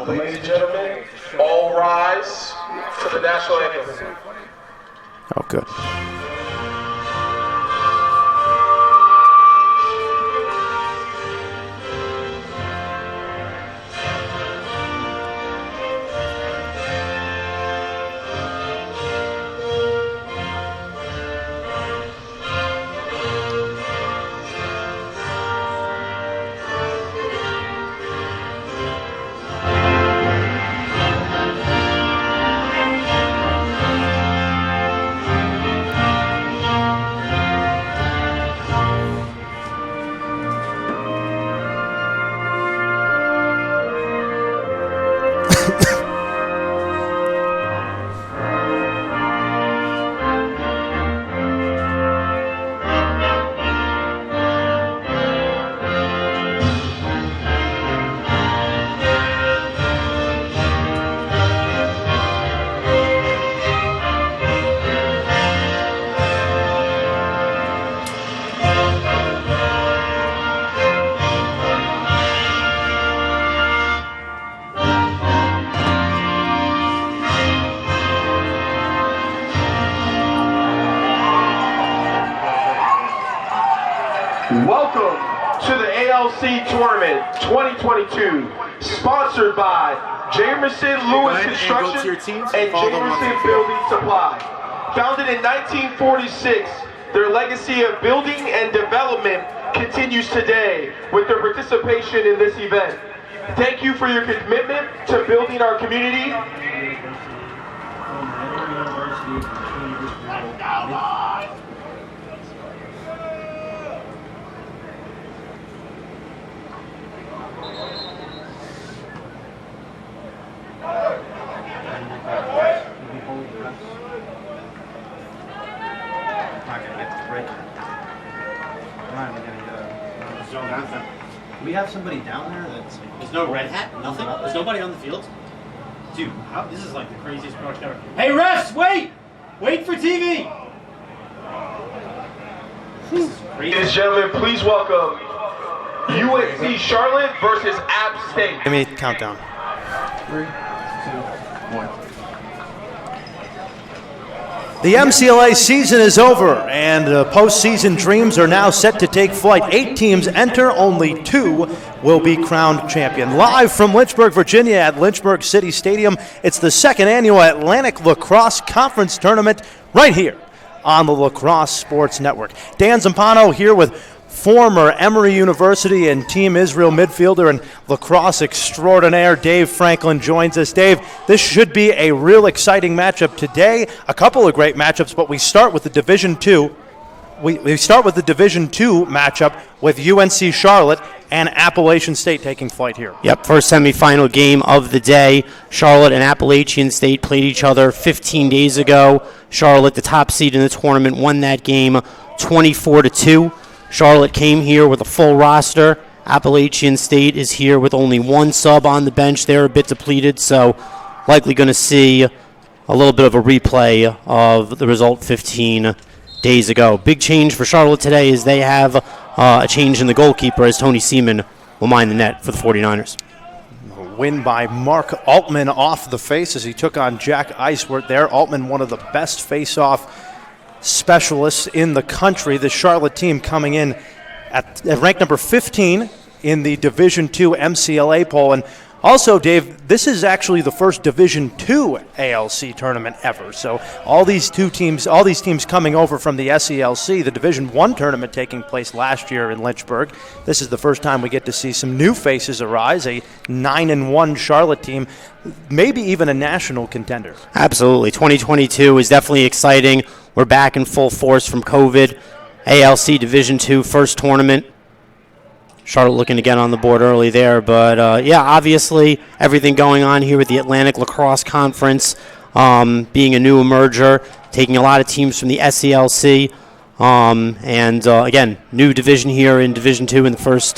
Ladies and gentlemen, all rise for the national anthem. Oh, good. Welcome to the ALC Tournament 2022, sponsored by Jamerson Lewis Construction and Jamerson Building Supply. Founded in 1946, their legacy of building and development continues today with their participation in this event. Thank you for your commitment to building our community. We have somebody down there that's... There's no red hat? Nothing? There's nobody on the field? Dude, this is like the craziest production ever. Hey, refs, wait! Wait for TV! This is crazy. Ladies and gentlemen, please welcome UNC Charlotte versus App State. Give me a countdown. 3, 2, 1. The MCLA season is over, and postseason dreams are now set to take flight. 8 teams enter, only 2 will be crowned champion. Live from Lynchburg, Virginia at Lynchburg City Stadium, it's the 2nd annual Atlantic Lacrosse Conference Tournament right here on the Lacrosse Sports Network. Dan Zampano here with former Emory University and Team Israel midfielder and lacrosse extraordinaire Dave Franklin joins us. Dave, this should be a real exciting matchup today. A couple of great matchups, but we start with the Division II. We start with the Division II matchup with UNC Charlotte and Appalachian State taking flight here. Yep, first semifinal game of the day. Charlotte and Appalachian State played each other 15 days ago. Charlotte, the top seed in the tournament, won that game 24-2. Charlotte came here with a full roster. Appalachian State is here with only 1 sub on the bench. They're a bit depleted, so likely going to see a little bit of a replay of the result 15 days ago. Big change for Charlotte today is they have a change in the goalkeeper as Tony Seaman will mind the net for the 49ers. A win by Mark Altman off the face as he took on Jack Eiswert there. Altman, one of the best face-off specialists in the country. The Charlotte team coming in at rank number 15 in the Division II MCLA poll. And also, Dave, this is actually the first Division II ALC tournament ever. So all these teams coming over from the SELC, the Division I tournament taking place last year in Lynchburg. This is the first time we get to see some new faces arise, a 9-1 Charlotte team, maybe even a national contender. Absolutely. 2022 is definitely exciting. We're back in full force from COVID. ALC Division II first tournament. Charlotte looking to get on the board early there. But, obviously everything going on here with the Atlantic Lacrosse Conference being a new emerger, taking a lot of teams from the SELC. Again, new division here in Division II in the first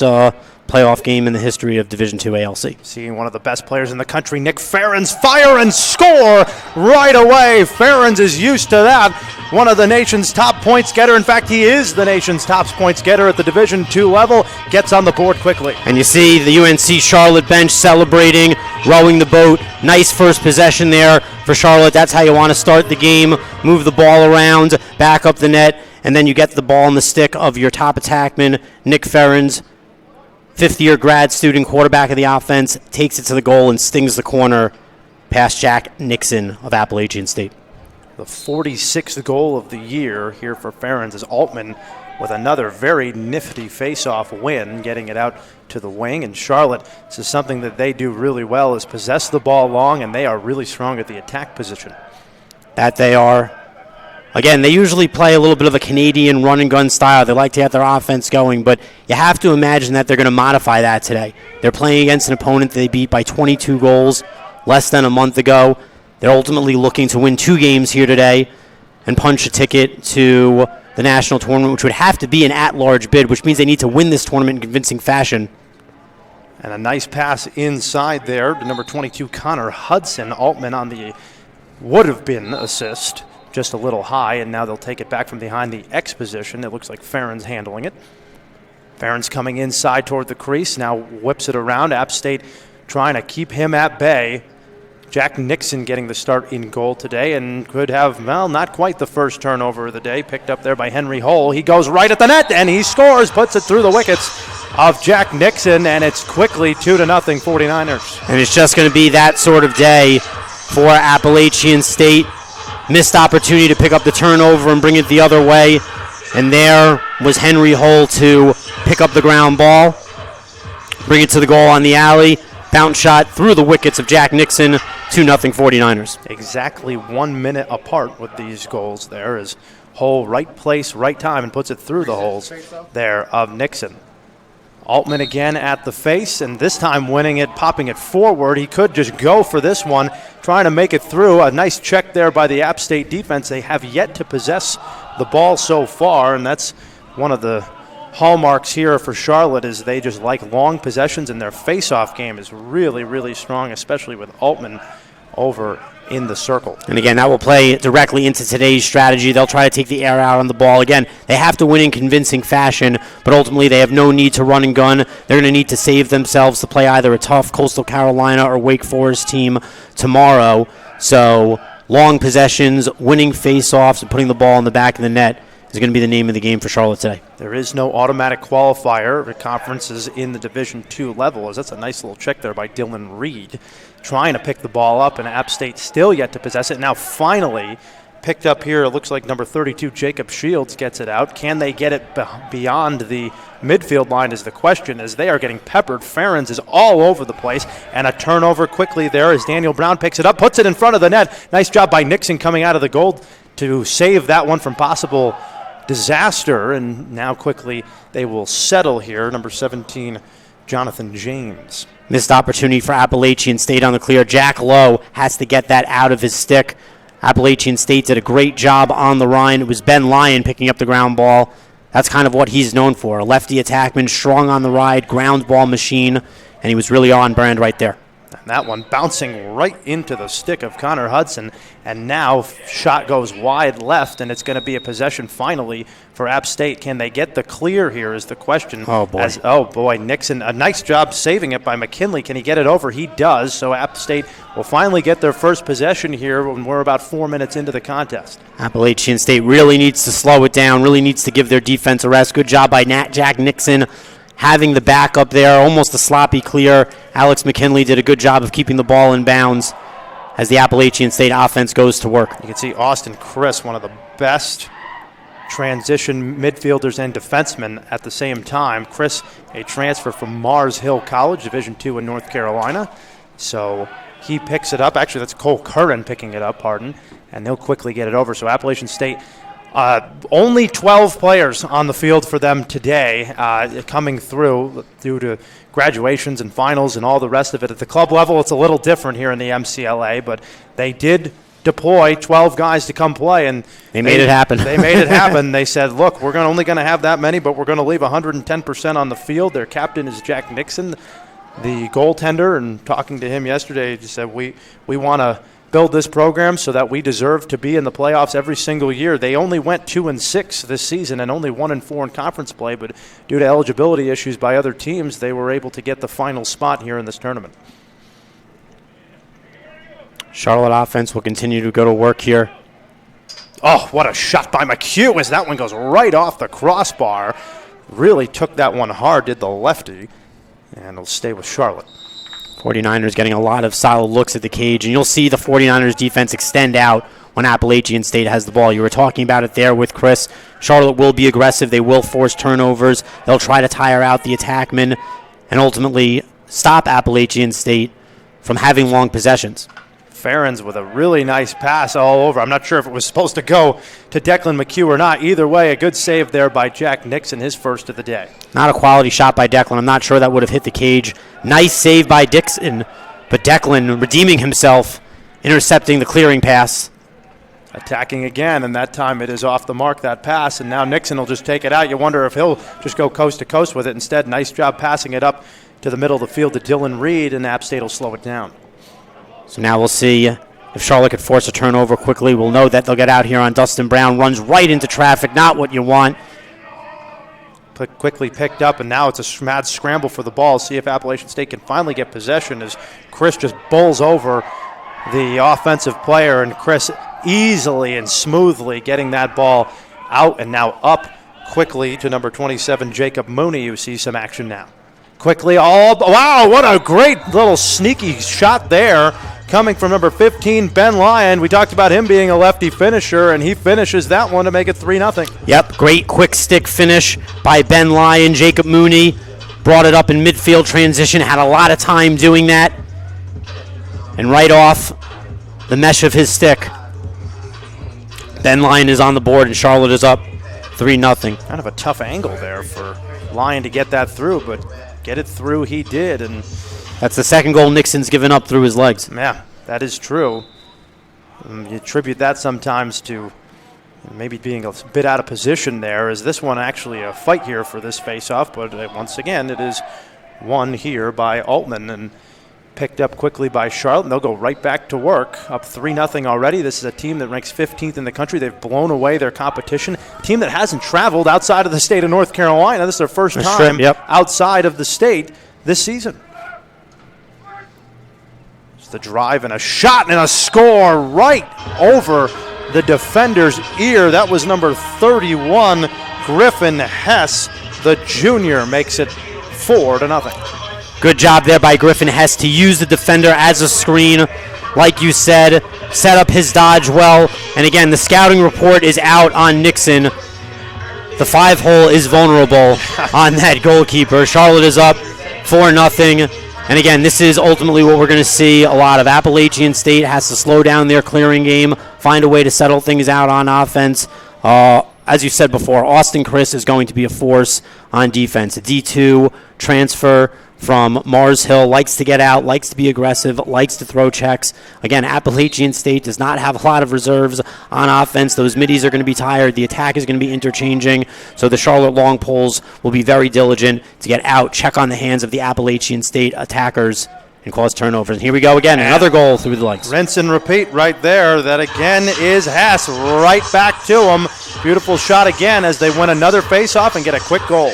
playoff game in the history of Division II ALC. Seeing one of the best players in the country, Nick Ferens, fire and score right away. Ferens is used to that. One of the nation's top points getter. In fact, he is the nation's top points getter at the Division II level. Gets on the board quickly. And you see the UNC Charlotte bench celebrating, rowing the boat. Nice first possession there for Charlotte. That's how you want to start the game. Move the ball around, back up the net, and then you get the ball in the stick of your top attackman, Nick Ferens. Fifth-year grad student, quarterback of the offense, takes it to the goal and stings the corner past Jack Nixon of Appalachian State. The 46th goal of the year here for Ferens is Altman with another very nifty face-off win, getting it out to the wing. And Charlotte, this is something that they do really well, is possess the ball long, and they are really strong at the attack position. That they are. Again, they usually play a little bit of a Canadian run-and-gun style. They like to get their offense going, but you have to imagine that they're going to modify that today. They're playing against an opponent that they beat by 22 goals less than a month ago. They're ultimately looking to win 2 games here today and punch a ticket to the national tournament, which would have to be an at-large bid, which means they need to win this tournament in convincing fashion. And a nice pass inside there to number 22, Connor Hudson. Altman on the would-have-been assist, just a little high, and now they'll take it back from behind the X position. It looks like Ferens handling it. Ferens coming inside toward the crease, now whips it around. App State trying to keep him at bay. Jack Nixon getting the start in goal today and could have, well, not quite the first turnover of the day, picked up there by Henry Hull. He goes right at the net and he scores, puts it through the wickets of Jack Nixon, and it's quickly 2-0 49ers. And it's just going to be that sort of day for Appalachian State. Missed opportunity to pick up the turnover and bring it the other way. And there was Henry Hull to pick up the ground ball, bring it to the goal on the alley. Bounce shot through the wickets of Jack Nixon, 2-0 49ers. Exactly 1 minute apart with these goals there is Hull right place, right time, and puts it through the holes there of Nixon. Altman again at the face, and this time winning it, popping it forward. He could just go for this one, trying to make it through. A nice check there by the App State defense. They have yet to possess the ball so far, and that's one of the hallmarks here for Charlotte is they just like long possessions, and their face-off game is really, really strong, especially with Altman over in the circle. And again, that will play directly into today's strategy. They'll try to take the air out on the ball. Again, they have to win in convincing fashion, but ultimately they have no need to run and gun. They're going to need to save themselves to play either a tough Coastal Carolina or Wake Forest team tomorrow. So long possessions, winning face-offs, and putting the ball in the back of the net is going to be the name of the game for Charlotte today. There is no automatic qualifier for conferences in the Division II level, as that's a nice little check there by Dylan Reed, trying to pick the ball up, and App State still yet to possess it. Now finally picked up here, it looks like number 32, Jacob Shields, gets it out. Can they get it beyond the midfield line is the question, as they are getting peppered. Ferens is all over the place, and a turnover quickly there as Daniel Brown picks it up, puts it in front of the net. Nice job by Nixon coming out of the goal to save that one from possible disaster, and now quickly they will settle here. Number 17, Jonathan James. Missed opportunity for Appalachian State on the clear. Jack Lowe has to get that out of his stick. Appalachian State did a great job on the Rhine. It was Ben Lyon picking up the ground ball. That's kind of what he's known for. A lefty attackman, strong on the ride, ground ball machine, and he was really on brand right there. And that one bouncing right into the stick of Connor Hudson, and now shot goes wide left, and it's going to be a possession finally for App State. Can they get the clear here is the question. Oh, boy. Nixon, a nice job saving it by McKinley. Can he get it over? He does, so App State will finally get their first possession here when we're about 4 minutes into the contest. Appalachian State really needs to slow it down, really needs to give their defense a rest. Good job by Jack Nixon having the back up there, almost a sloppy clear. Alex McKinley did a good job of keeping the ball in bounds as the Appalachian State offense goes to work. You can see Austin Chris, one of the best transition midfielders and defensemen at the same time. Chris, a transfer from Mars Hill College, Division II in North Carolina. So he picks it up. Actually, that's Cole Curran picking it up, and they'll quickly get it over. So Appalachian State, only 12 players on the field for them today, coming through due to graduations and finals and all the rest of it. At the club level, it's a little different here in the MCLA, but they did deploy 12 guys to come play, and they made it happen. They made it happen. They said, look, we're only going to have that many, but we're going to leave 110% on the field. Their captain is Jack Nixon, the goaltender, and talking to him yesterday, he said, we want to build this program so that we deserve to be in the playoffs every single year. They only went 2-6 this season and only 1-4 in conference play, but due to eligibility issues by other teams, they were able to get the final spot here in this tournament. Charlotte offense will continue to go to work here. Oh, what a shot by McHugh as that one goes right off the crossbar. Really took that one hard, did the lefty, and it'll stay with Charlotte. 49ers getting a lot of solid looks at the cage, and you'll see the 49ers defense extend out when Appalachian State has the ball. You were talking about it there with Chris. Charlotte will be aggressive. They will force turnovers. They'll try to tire out the attackmen and ultimately stop Appalachian State from having long possessions. Ferens with a really nice pass all over. I'm not sure if it was supposed to go to Declan McHugh or not. Either way, a good save there by Jack Nixon, his first of the day. Not a quality shot by Declan. I'm not sure that would have hit the cage. Nice save by Dixon, but Declan redeeming himself, intercepting the clearing pass. Attacking again, and that time it is off the mark, that pass, and now Nixon will just take it out. You wonder if he'll just go coast to coast with it. Instead, nice job passing it up to the middle of the field to Dylan Reed, and App State will slow it down. So now we'll see if Charlotte could force a turnover quickly. We'll know that they'll get out here on Dustin Brown. Runs right into traffic, not what you want. Quickly picked up, and now it's a mad scramble for the ball. See if Appalachian State can finally get possession as Chris just bowls over the offensive player, and Chris easily and smoothly getting that ball out and now up quickly to number 27, Jacob Mooney. You see some action now. Quickly, wow, what a great little sneaky shot there coming from number 15, Ben Lyon. We talked about him being a lefty finisher, and he finishes that one to make it 3-0. Yep, great quick stick finish by Ben Lyon. Jacob Mooney brought it up in midfield transition, had a lot of time doing that, and right off the mesh of his stick, Ben Lyon is on the board, and Charlotte is up 3-0. Kind of a tough angle there for Lyon to get that through, but get it through he did, and that's the second goal Nixon's given up through his legs. Yeah, that is true. You attribute that sometimes to maybe being a bit out of position there. Is this one actually a fight here for this face-off? But once again, it is won here by Altman and picked up quickly by Charlotte. And they'll go right back to work, up 3-0 already. This is a team that ranks 15th in the country. They've blown away their competition. A team that hasn't traveled outside of the state of North Carolina. This is their first time outside of the state this season. It's the drive and a shot and a score right over the defender's ear. That was number 31, Griffin Hess. The junior makes it 4-0. Good job there by Griffin Hess to use the defender as a screen. Like you said, set up his dodge well. And again, the scouting report is out on Nixon. The 5-hole is vulnerable on that goalkeeper. Charlotte is up 4-0. And again, this is ultimately what we're going to see a lot of. Appalachian State has to slow down their clearing game, find a way to settle things out on offense. As you said before, Austin Chris is going to be a force on defense. A D2 transfer from Mars Hill, likes to get out, likes to be aggressive, likes to throw checks. Again, Appalachian State does not have a lot of reserves on offense. Those middies are going to be tired. The attack is going to be interchanging. So the Charlotte long poles will be very diligent to get out, check on the hands of the Appalachian State attackers, and cause turnovers. And here we go again, another goal through the legs. Rinse and repeat right there. That again is Hess, right back to him. Beautiful shot again as they win another face-off and get a quick goal.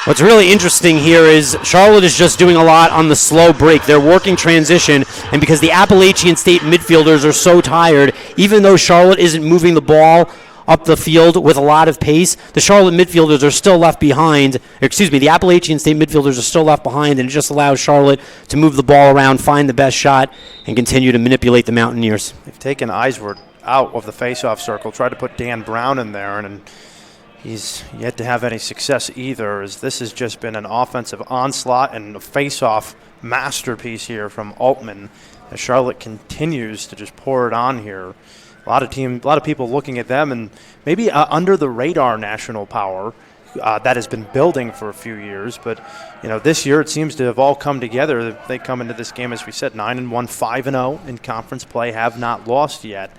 What's really interesting here is Charlotte is just doing a lot on the slow break. They're working transition, and because the Appalachian State midfielders are so tired, even though Charlotte isn't moving the ball up the field with a lot of pace, the Charlotte midfielders are still left behind. The Appalachian State midfielders are still left behind, and it just allows Charlotte to move the ball around, find the best shot, and continue to manipulate the Mountaineers. They've taken Eiswert out of the face-off circle, tried to put Dan Brown in there, and he's yet to have any success either, as this has just been an offensive onslaught and a face-off masterpiece here from Altman as Charlotte continues to just pour it on here. A lot of people looking at them and maybe under the radar national power. that has been building for a few years. But, this year it seems to have all come together. They come into this game, as we said, 9-1, 5-0 in conference play, have not lost yet.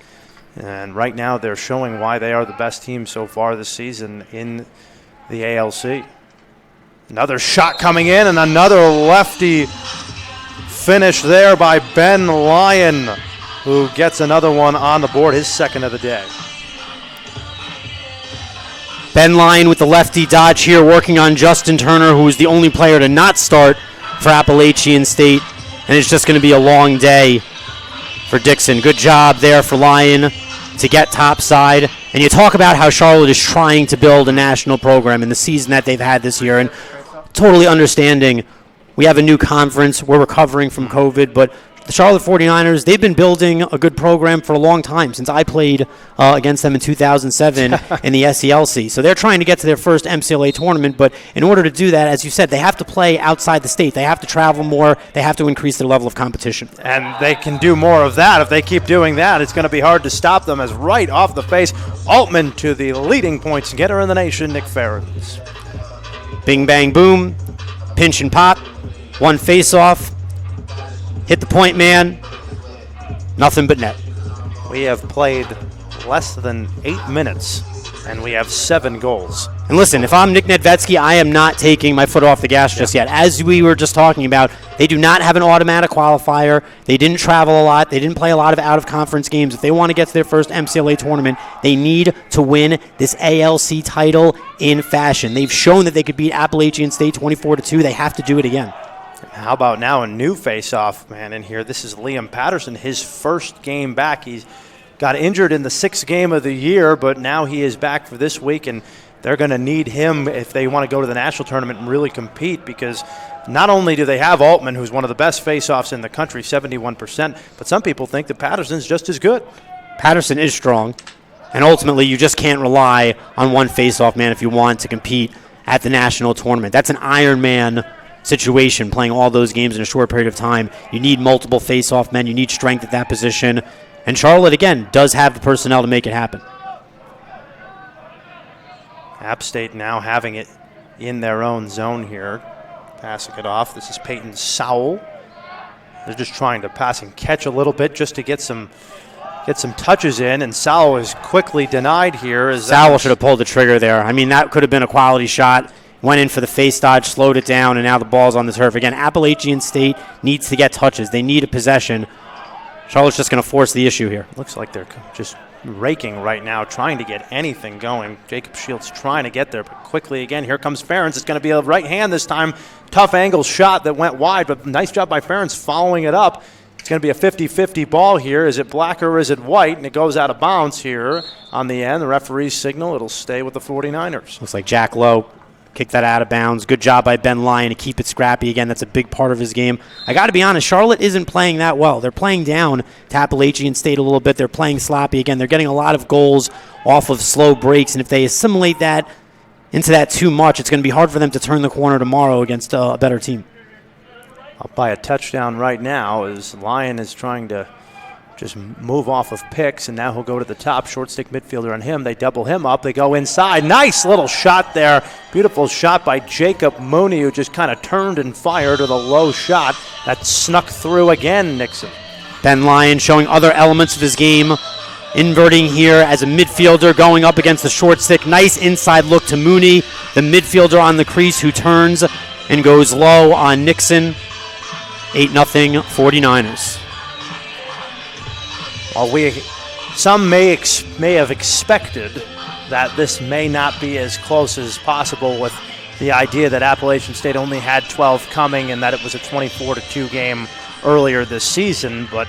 And right now they're showing why they are the best team so far this season in the ALC. Another shot coming in and another lefty finish there by Ben Lyon, who gets another one on the board, his second of the day. Ben Lyon with the lefty dodge here, working on Justin Turner, who is the only player to not start for Appalachian State. And it's just going to be a long day for Dixon. Good job there for Lyon to get topside. And you talk about how Charlotte is trying to build a national program in the season that they've had this year. And totally understanding we have a new conference. We're recovering from COVID, but the Charlotte 49ers, they've been building a good program for a long time, since I played against them in 2007 in the SELC. So they're trying to get to their first MCLA tournament, but in order to do that, as you said, they have to play outside the state. They have to travel more. They have to increase their level of competition. And they can do more of that. If they keep doing that, it's going to be hard to stop them, as right off the face, Altman to the leading points getter in the nation, Nick Ferens. Bing, bang, boom, pinch and pop, one face-off. Hit the point man, nothing but net. We have played less than 8 minutes, and we have 7 goals. And listen, if I'm Nick Nedvetsky, I am not taking my foot off the gas just yet. As we were just talking about, they do not have an automatic qualifier. They didn't travel a lot. They didn't play a lot of out-of-conference games. If they want to get to their first MCLA tournament, they need to win this ALC title in fashion. They've shown that they could beat Appalachian State 24-2. They have to do it again. How about now a new face-off man in here? This is Liam Patterson, his first game back. He's got injured in the 6th game of the year, but now he is back for this week, and they're going to need him if they want to go to the national tournament and really compete, because not only do they have Altman, who's one of the best face-offs in the country, 71%, but some people think that Patterson's just as good. Patterson is strong, and ultimately you just can't rely on one face-off man if you want to compete at the national tournament. That's an Ironman situation, playing all those games in a short period of time. You need multiple face-off men. You need strength at that position. And Charlotte, again, does have the personnel to make it happen. App State now having it in their own zone here. Passing it off. This is Peyton Sowell. They're just trying to pass and catch a little bit just to get some touches in, and Sowell is quickly denied here. Sowell should have pulled the trigger there. I mean, that could have been a quality shot. Went in for the face dodge, slowed it down, and now the ball's on the turf. Again, Appalachian State needs to get touches. They need a possession. Charlotte's just going to force the issue here. Looks like they're just raking right now, trying to get anything going. Jacob Shields trying to get there, but quickly again, here comes Ferens. It's going to be a right hand this time. Tough angle shot that went wide, but nice job by Ferens following it up. It's going to be a 50-50 ball here. Is it black or is it white? And it goes out of bounds here on the end. The referee's signal. It'll stay with the 49ers. Looks like Jack Lowe kicked that out of bounds. Good job by Ben Lyon to keep it scrappy. Again, that's a big part of his game. I got to be honest, Charlotte isn't playing that well. They're playing down to Appalachian State a little bit. They're playing sloppy. Again, they're getting a lot of goals off of slow breaks, and if they assimilate that into that too much, it's going to be hard for them to turn the corner tomorrow against a better team. Up by a touchdown right now as Lyon is trying to just move off of picks, and now he'll go to the top. Short stick midfielder on him. They double him up. They go inside. Nice little shot there. Beautiful shot by Jacob Mooney, who just kind of turned and fired with a low shot that snuck through again, Nixon. Ben Lyon showing other elements of his game. Inverting here as a midfielder, going up against the short stick. Nice inside look to Mooney, the midfielder on the crease, who turns and goes low on Nixon. 8-0 49ers. Well, some may have expected that this may not be as close as possible, with the idea that Appalachian State only had 12 coming and that it was a 24-2 game earlier this season, but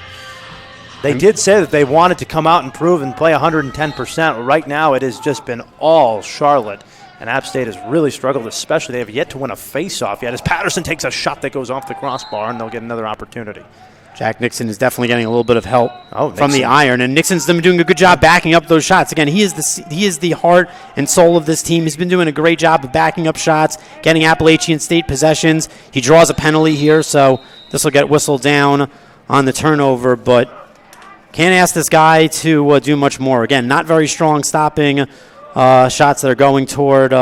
they did say that they wanted to come out and prove and play 110%. Right now it has just been all Charlotte, and App State has really struggled, especially they have yet to win a face-off yet, as Patterson takes a shot that goes off the crossbar, and they'll get another opportunity. Jack Nixon is definitely getting a little bit of help from the Nixon. iron, and Nixon's been doing a good job backing up those shots. Again, he is the heart and soul of this team. He's been doing a great job of backing up shots, getting Appalachian State possessions. He draws a penalty here, so this will get whistled down on the turnover, but can't ask this guy to do much more. Again, not very strong stopping shots that are going toward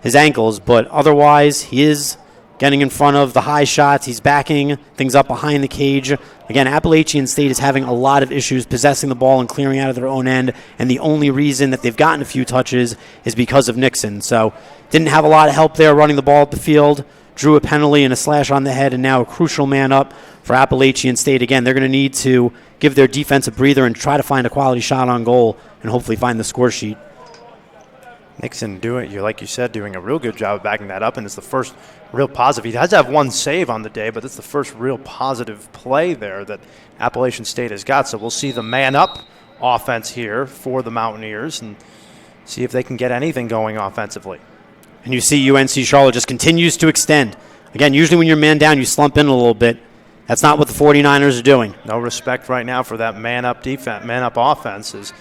his ankles, but otherwise he is getting in front of the high shots. He's backing things up behind the cage. Again, Appalachian State is having a lot of issues possessing the ball and clearing out of their own end, and the only reason that they've gotten a few touches is because of Nixon. So didn't have a lot of help there running the ball up the field. Drew a penalty and a slash on the head, and now a crucial man up for Appalachian State. Again, they're going to need to give their defense a breather and try to find a quality shot on goal and hopefully find the score sheet. Nixon like you said, doing a real good job of backing that up, and it's the first real positive. He has to have one save on the day, but it's the first real positive play there that Appalachian State has got. So we'll see the man-up offense here for the Mountaineers and see if they can get anything going offensively. And you see UNC Charlotte just continues to extend. Again, usually when you're man down, you slump in a little bit. That's not what the 49ers are doing. No respect right now for that man-up defense, man-up offense. Is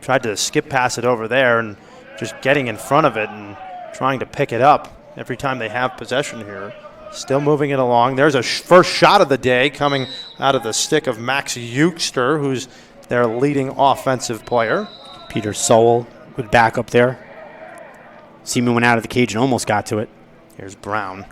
tried to skip pass it over there and just getting in front of it and trying to pick it up every time they have possession here. Still moving it along. There's a first shot of the day coming out of the stick of Max Euchster, who's their leading offensive player. Peter Sowell would back up there. Seaman went out of the cage and almost got to it. Here's Brown.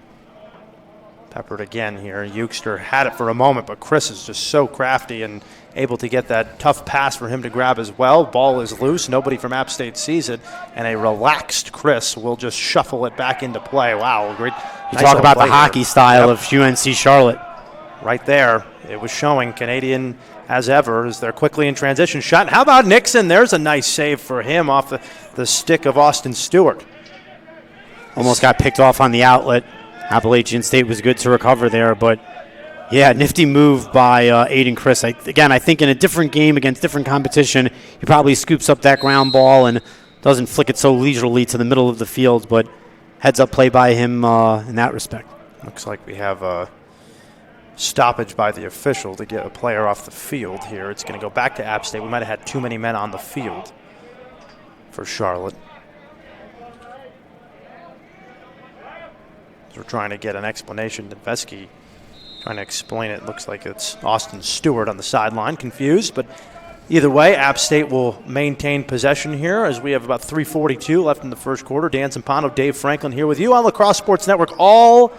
Peppered again here. Euchster had it for a moment, but Chris is just so crafty and able to get that tough pass for him to grab as well. Ball is loose. Nobody from App State sees it, and a relaxed Chris will just shuffle it back into play. Wow, great. You talk about the hockey style of UNC Charlotte. Right there. It was showing Canadian as ever as they're quickly in transition shot. How about Nixon? There's a nice save for him off the stick of Austin Stewart. Almost got picked off on the outlet. Appalachian State was good to recover there, but yeah, nifty move by Aiden Chris. I think in a different game against different competition, he probably scoops up that ground ball and doesn't flick it so leisurely to the middle of the field, but heads up play by him in that respect. Looks like we have a stoppage by the official to get a player off the field here. It's going to go back to App State. We might have had too many men on the field for Charlotte. We're trying to get an explanation. Vesky trying to explain it. Looks like it's Austin Stewart on the sideline. Confused, but either way, App State will maintain possession here as we have about 3:42 left in the first quarter. Dan Zampano, Dave Franklin here with you on Lacrosse Sports Network all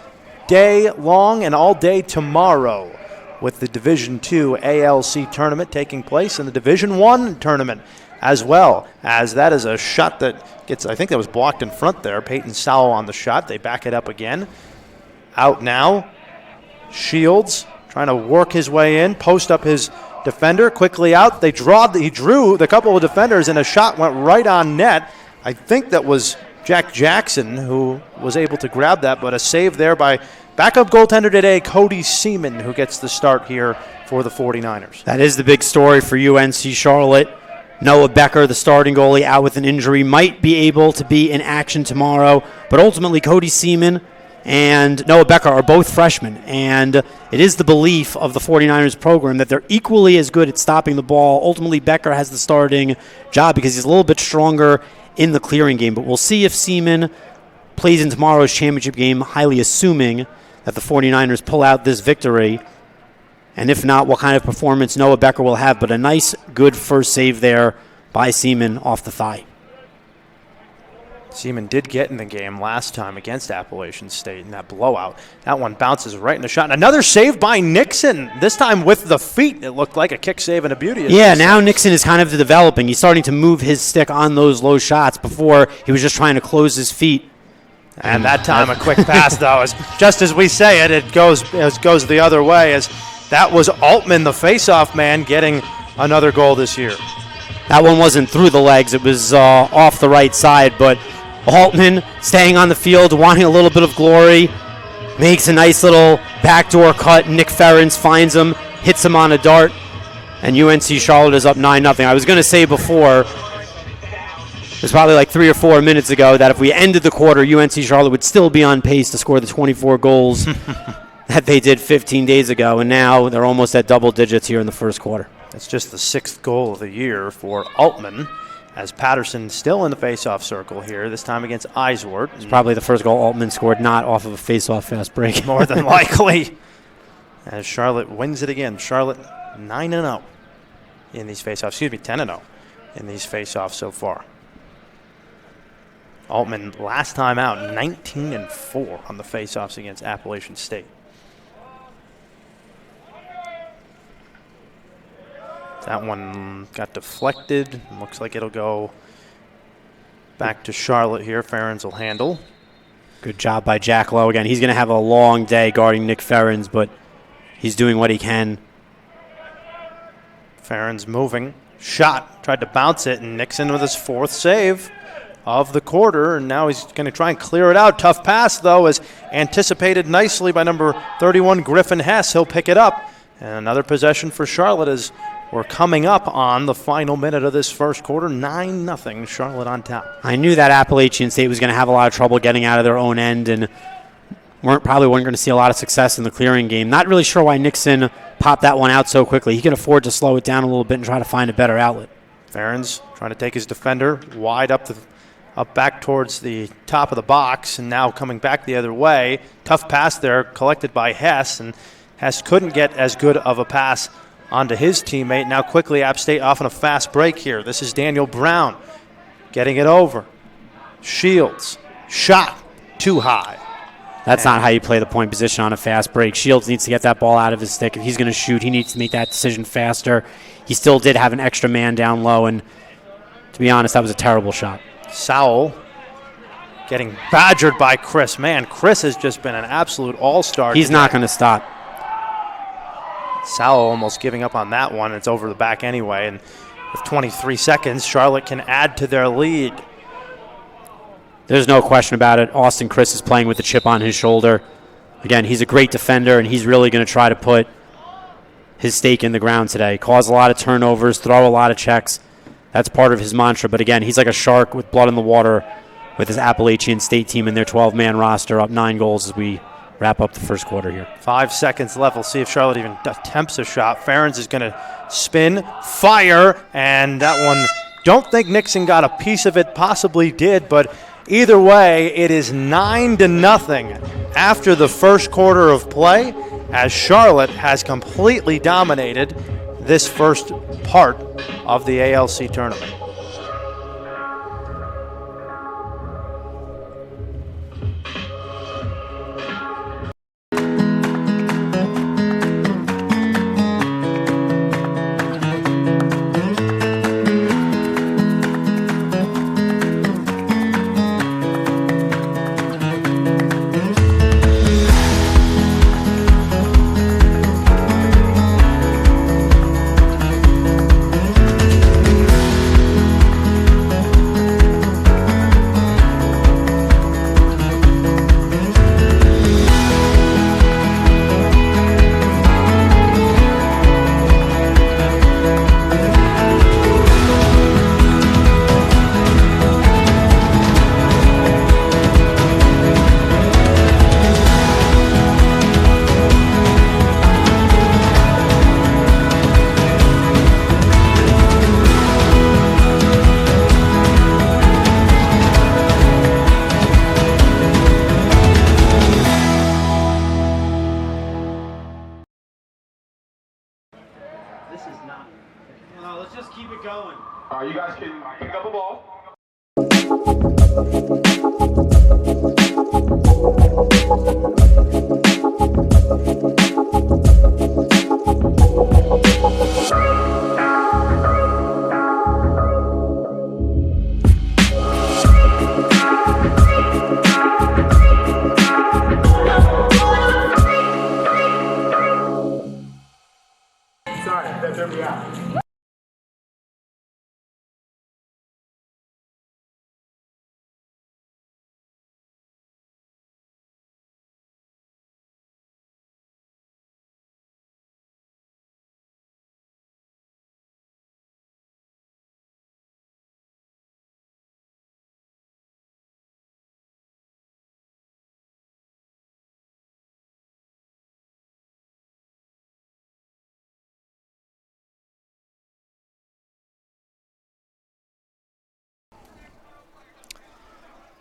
day long and all day tomorrow with the Division II ALC tournament taking place and the Division I tournament as well, as that is a shot that gets, I think that was blocked in front there. Peyton Sowell on the shot. They back it up again. Out now. Shields trying to work his way in, post up his defender, quickly out. He drew the couple of defenders, and a shot went right on net. I think that was Jack Jackson who was able to grab that, but a save there by backup goaltender today, Cody Seaman, who gets the start here for the 49ers. That is the big story for UNC Charlotte. Noah Becker, the starting goalie, out with an injury, might be able to be in action tomorrow, but ultimately Cody Seaman and Noah Becker are both freshmen, and it is the belief of the 49ers program that they're equally as good at stopping the ball. Ultimately, Becker has the starting job because he's a little bit stronger in the clearing game, but we'll see if Seaman plays in tomorrow's championship game, highly assuming that the 49ers pull out this victory. And if not, what kind of performance Noah Becker will have. But a nice, good first save there by Seaman off the thigh. Seaman did get in the game last time against Appalachian State in that blowout. That one bounces right in the shot. And another save by Nixon, this time with the feet. It looked like a kick save and a beauty. Yeah, now Nixon is kind of developing. He's starting to move his stick on those low shots. Before, he was just trying to close his feet. And that time a quick pass, though, is just as we say it, it goes the other way. As that was Altman, the face-off man, getting another goal this year. That one wasn't through the legs. It was off the right side. But Altman staying on the field, wanting a little bit of glory, makes a nice little backdoor cut. Nick Ferentz finds him, hits him on a dart, and UNC Charlotte is up 9-0. I was going to say before, it was probably like 3 or 4 minutes ago, that if we ended the quarter, UNC Charlotte would still be on pace to score the 24 goals that they did 15 days ago, and now they're almost at double digits here in the first quarter. That's just the 6th goal of the year for Altman, as Patterson still in the face-off circle here, this time against Eiswort. It's probably the first goal Altman scored not off of a face-off fast break. More than likely. As Charlotte wins it again. Charlotte 9-0 in these face-offs. 10-0 in these face-offs so far. Altman last time out 19-4 on the faceoffs against Appalachian State. That one got deflected. Looks like it'll go back to Charlotte here. Ferens will handle. Good job by Jack Lowe. Again, he's going to have a long day guarding Nick Ferens, but he's doing what he can. Ferens moving. Shot. Tried to bounce it, and Nixon with his 4th save of the quarter, and now he's going to try and clear it out. Tough pass, though, as anticipated nicely by number 31, Griffin Hess. He'll pick it up. And another possession for Charlotte as we're coming up on the final minute of this first quarter. 9-0, Charlotte on top. I knew that Appalachian State was going to have a lot of trouble getting out of their own end, and probably weren't going to see a lot of success in the clearing game. Not really sure why Nixon popped that one out so quickly. He can afford to slow it down a little bit and try to find a better outlet. Ferens trying to take his defender wide up back towards the top of the box, and now coming back the other way. Tough pass there collected by Hess, and Hess couldn't get as good of a pass onto his teammate. Now quickly App State off on a fast break here. This is Daniel Brown getting it over. Shields, shot too high. That's not how you play the point position on a fast break. Shields needs to get that ball out of his stick. If he's going to shoot, he needs to make that decision faster. He still did have an extra man down low, and to be honest, that was a terrible shot. Sowell getting badgered by Chris. Man, Chris has just been an absolute all-star. He's not going to stop. Sowell almost giving up on that one. It's over the back anyway, and with 23 seconds, Charlotte can add to their lead. There's no question about it. Austin Chris is playing with the chip on his shoulder. Again, he's a great defender, and he's really going to try to put his stake in the ground today. Cause a lot of turnovers, throw a lot of checks. That's part of his mantra. But again, he's like a shark with blood in the water with his Appalachian State team and their 12-man roster, up 9 goals as we wrap up the first quarter here. 5 seconds left. We'll see if Charlotte even attempts a shot. Ferens is going to spin, fire, and that one, don't think Nixon got a piece of it, possibly did, but either way, it is 9-0 after the first quarter of play, as Charlotte has completely dominated this first part of the ALC tournament. Let's just keep it going. You guys can pick up a ball. Sorry, that threw me out.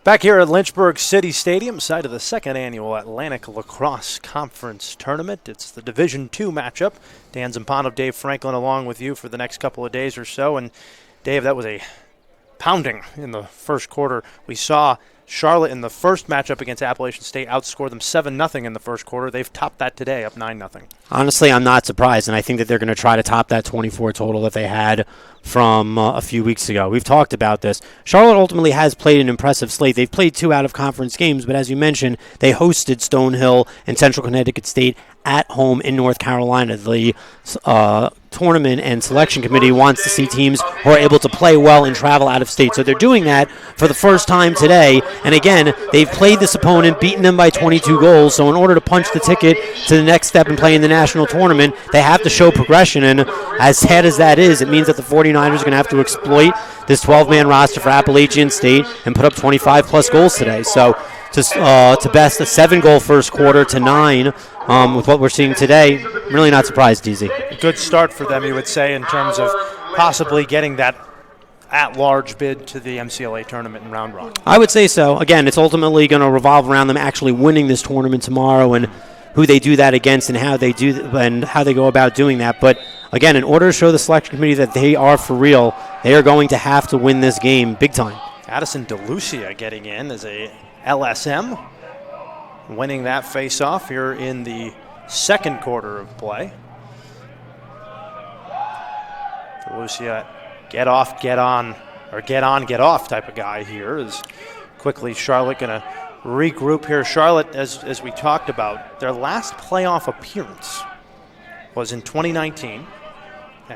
Back here at Lynchburg City Stadium, site of the second annual Atlantic Lacrosse Conference Tournament. It's the Division II matchup. Dan Zampano, Dave Franklin along with you for the next couple of days or so. And Dave, that was a pounding in the first quarter. We saw Charlotte in the first matchup against Appalachian State outscore them 7-0 in the first quarter. They've topped that today, up 9-0. Honestly, I'm not surprised, and I think that they're going to try to top that 24 total that they had from a few weeks ago. We've talked about this. Charlotte ultimately has played an impressive slate. They've played 2 out-of-conference games, but as you mentioned, they hosted Stonehill and Central Connecticut State at home in North Carolina. The tournament and selection committee wants to see teams who are able to play well and travel out of state. So they're doing that for the first time today. And again, they've played this opponent, beaten them by 22 goals. So in order to punch the ticket to the next step and play in the national tournament, they have to show progression. And as sad as that is, it means that the 49ers are going to have to exploit this 12-man roster for Appalachian State and put up 25-plus goals today. So to best a 7-goal first quarter to 9 with what we're seeing today, I'm really not surprised, DZ. A good start for them, you would say, in terms of possibly getting that at-large bid to the MCLA tournament in Round Rock. I would say so. Again, it's ultimately going to revolve around them actually winning this tournament tomorrow and who they do that against and how they go about doing that. But again, in order to show the selection committee that they are for real, they are going to have to win this game big time. Addison DeLucia getting in as a LSM, winning that face-off here in the second quarter of play. DeLucia, get off, get on, or get on, get off type of guy here. Is quickly Charlotte going to regroup here. Charlotte, as we talked about, their last playoff appearance was in 2019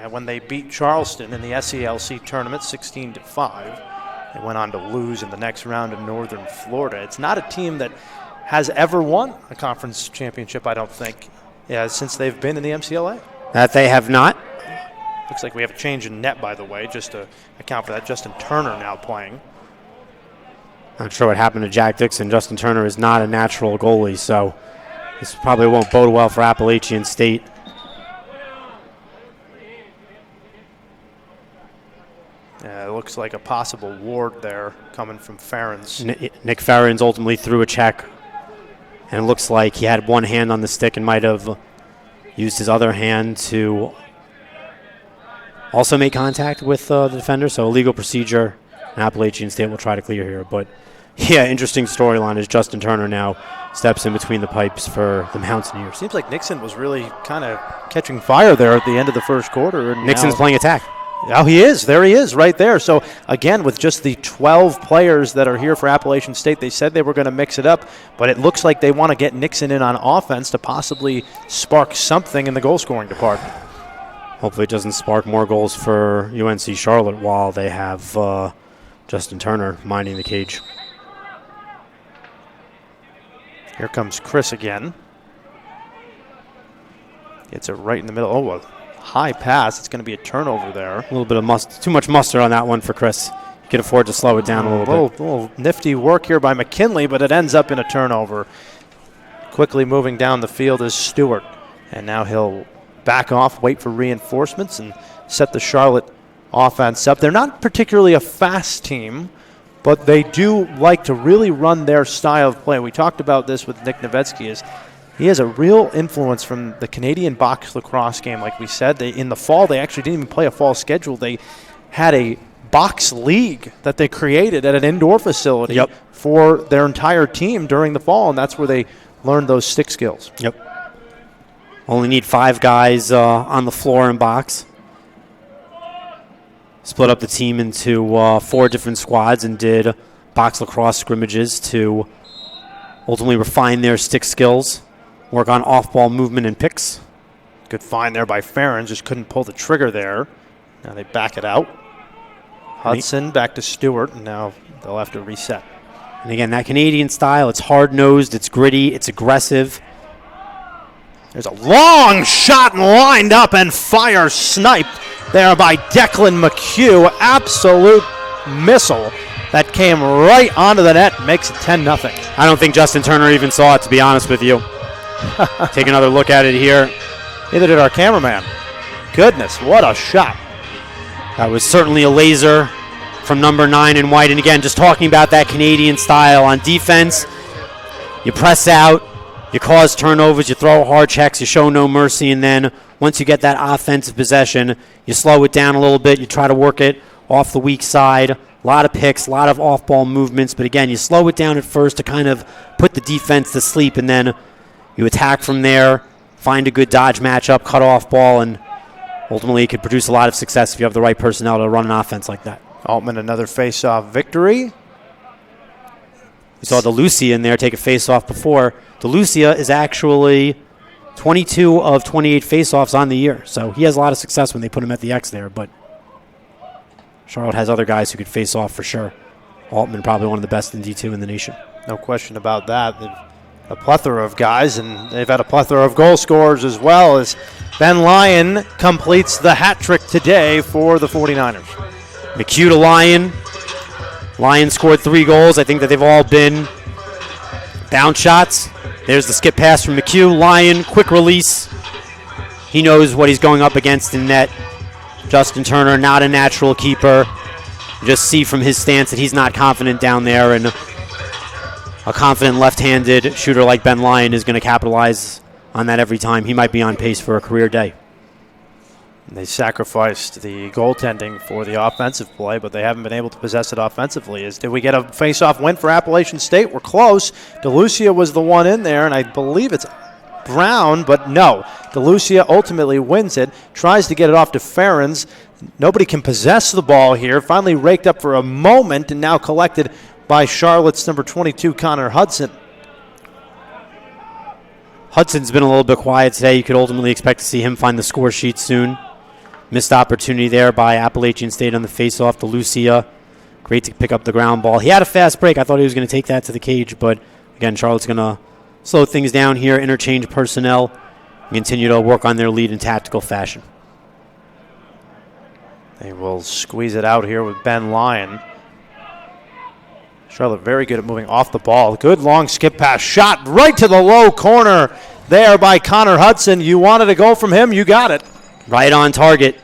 when they beat Charleston in the SELC tournament 16-5. They went on to lose in the next round in Northern Florida. It's not a team that has ever won a conference championship, I don't think, since they've been in the MCLA. That they have not. Looks like we have a change in net, by the way, just to account for that. Justin Turner now playing. Not sure what happened to Jack Dixon. Justin Turner is not a natural goalie, so this probably won't bode well for Appalachian State. Yeah, it looks like a possible ward there coming from Ferens. Nick Ferens ultimately threw a check, and it looks like he had one hand on the stick and might have used his other hand to also make contact with the defender. So a legal procedure, and Appalachian State will try to clear here. But yeah, interesting storyline as Justin Turner now steps in between the pipes for the Mountaineers. Seems like Nixon was really kind of catching fire there at the end of the first quarter. And Nixon's playing attack. Oh, he is. There he is, right there. So, again, with just the 12 players that are here for Appalachian State, they said they were going to mix it up, but it looks like they want to get Nixon in on offense to possibly spark something in the goal-scoring department. Hopefully it doesn't spark more goals for UNC Charlotte while they have Justin Turner minding the cage. Here comes Chris again. Gets it right in the middle. Oh, a high pass. It's going to be a turnover there. A little bit of too much mustard on that one for Chris. You can afford to slow it down a little bit. A little nifty work here by McKinley, but it ends up in a turnover. Quickly moving down the field is Stewart. And now he'll back off, wait for reinforcements, and set the Charlotte offense up. They're not particularly a fast team, but they do like to really run their style of play. We talked about this with Nick Nowitzki. He has a real influence from the Canadian box lacrosse game. Like we said, in the fall, they actually didn't even play a fall schedule. They had a box league that they created at an indoor facility for their entire team during the fall, and that's where they learned those stick skills. Yep. Only need 5 guys on the floor in box. Split up the team into 4 different squads and did box lacrosse scrimmages to ultimately refine their stick skills, work on off-ball movement and picks. Good find there by Ferens, just couldn't pull the trigger there. Now they back it out. Hudson back to Stewart, and now they'll have to reset. And again, that Canadian style, it's hard-nosed, it's gritty, it's aggressive. There's a long shot lined up and fire sniped there by Declan McHugh. Absolute missile that came right onto the net, makes it 10-0. I don't think Justin Turner even saw it, to be honest with you. Take another look at it here. Neither did our cameraman. Goodness, what a shot. That was certainly a laser from number 9 in white. And again, just talking about that Canadian style on defense, you press out, you cause turnovers, you throw hard checks, you show no mercy, and then once you get that offensive possession, you slow it down a little bit, you try to work it off the weak side A lot of picks, a lot of off-ball movements. But again, you slow it down at first to kind of put the defense to sleep, and then you attack from there, find a good dodge matchup, cut off ball, and ultimately it could produce a lot of success if you have the right personnel to run an offense like that. Altman, another face-off victory. We saw DeLucia in there take a face-off before. DeLucia is actually 22 of 28 face-offs on the year, so he has a lot of success when they put him at the X there, but Charlotte has other guys who could face off for sure. Altman probably one of the best in D2 in the nation. No question about that. They've a plethora of guys, and they've had a plethora of goal scorers as well, as Ben Lyon completes the hat trick today for the 49ers. McHugh to Lyon. Lyon scored 3 goals. I think that they've all been bounce shots. There's the skip pass from McHugh. Lyon, quick release. He knows what he's going up against in net. Justin Turner, not a natural keeper. You just see from his stance that he's not confident down there, and a confident left-handed shooter like Ben Lyon is going to capitalize on that every time. He might be on pace for a career day. They sacrificed the goaltending for the offensive play, but they haven't been able to possess it offensively. Did we get a face-off win for Appalachian State? We're close. DeLucia was the one in there, and I believe it's Brown, but no. DeLucia ultimately wins it, tries to get it off to Ferens. Nobody can possess the ball here. Finally raked up for a moment and now collected by Charlotte's number 22, Connor Hudson. Hudson's been a little bit quiet today. You could ultimately expect to see him find the score sheet soon. Missed opportunity there by Appalachian State on the face-off to Lucia. Great to pick up the ground ball. He had a fast break. I thought he was going to take that to the cage, but again, Charlotte's going to slow things down here, interchange personnel, and continue to work on their lead in tactical fashion. They will squeeze it out here with Ben Lyon. Charlotte very good at moving off the ball. Good long skip pass. Shot right to the low corner there by Connor Hudson. You wanted a goal from him. You got it. Right on target.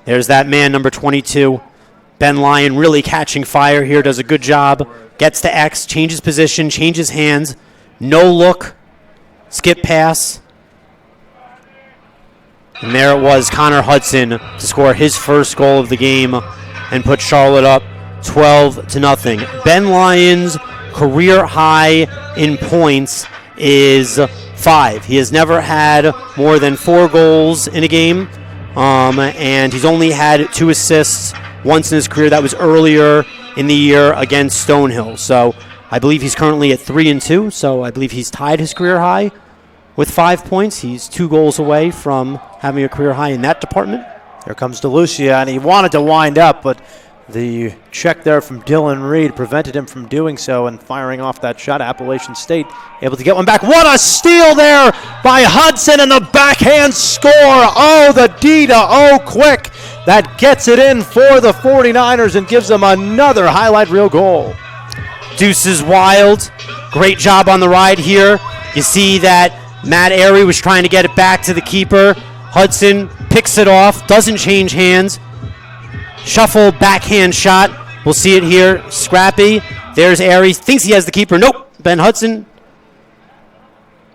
There's that man, number 22. Ben Lyon really catching fire here. Does a good job. Gets to X. Changes position. Changes hands. No look. Skip pass. And there it was, Connor Hudson to score his first goal of the game and put Charlotte up 12-0. Ben Lyon's career high in points is 5. He has never had more than 4 goals in a game, and he's only had 2 assists once in his career. That was earlier in the year against Stonehill. So I believe he's currently at 3-2, so I believe he's tied his career high with 5 points. He's 2 goals away from having a career high in that department. Here comes DeLucia, and he wanted to wind up, but the check there from Dylan Reed prevented him from doing so and firing off that shot. Appalachian State able to get one back. What a steal there by Hudson, and the backhand score. Oh, the D to O quick. That gets it in for the 49ers and gives them another highlight reel goal. Deuces Wild. Great job on the ride here. You see that Matt Airy was trying to get it back to the keeper. Hudson picks it off, doesn't change hands. Shuffle, backhand shot. We'll see it here. Scrappy. There's Airy. Thinks he has the keeper. Nope. Ben Hudson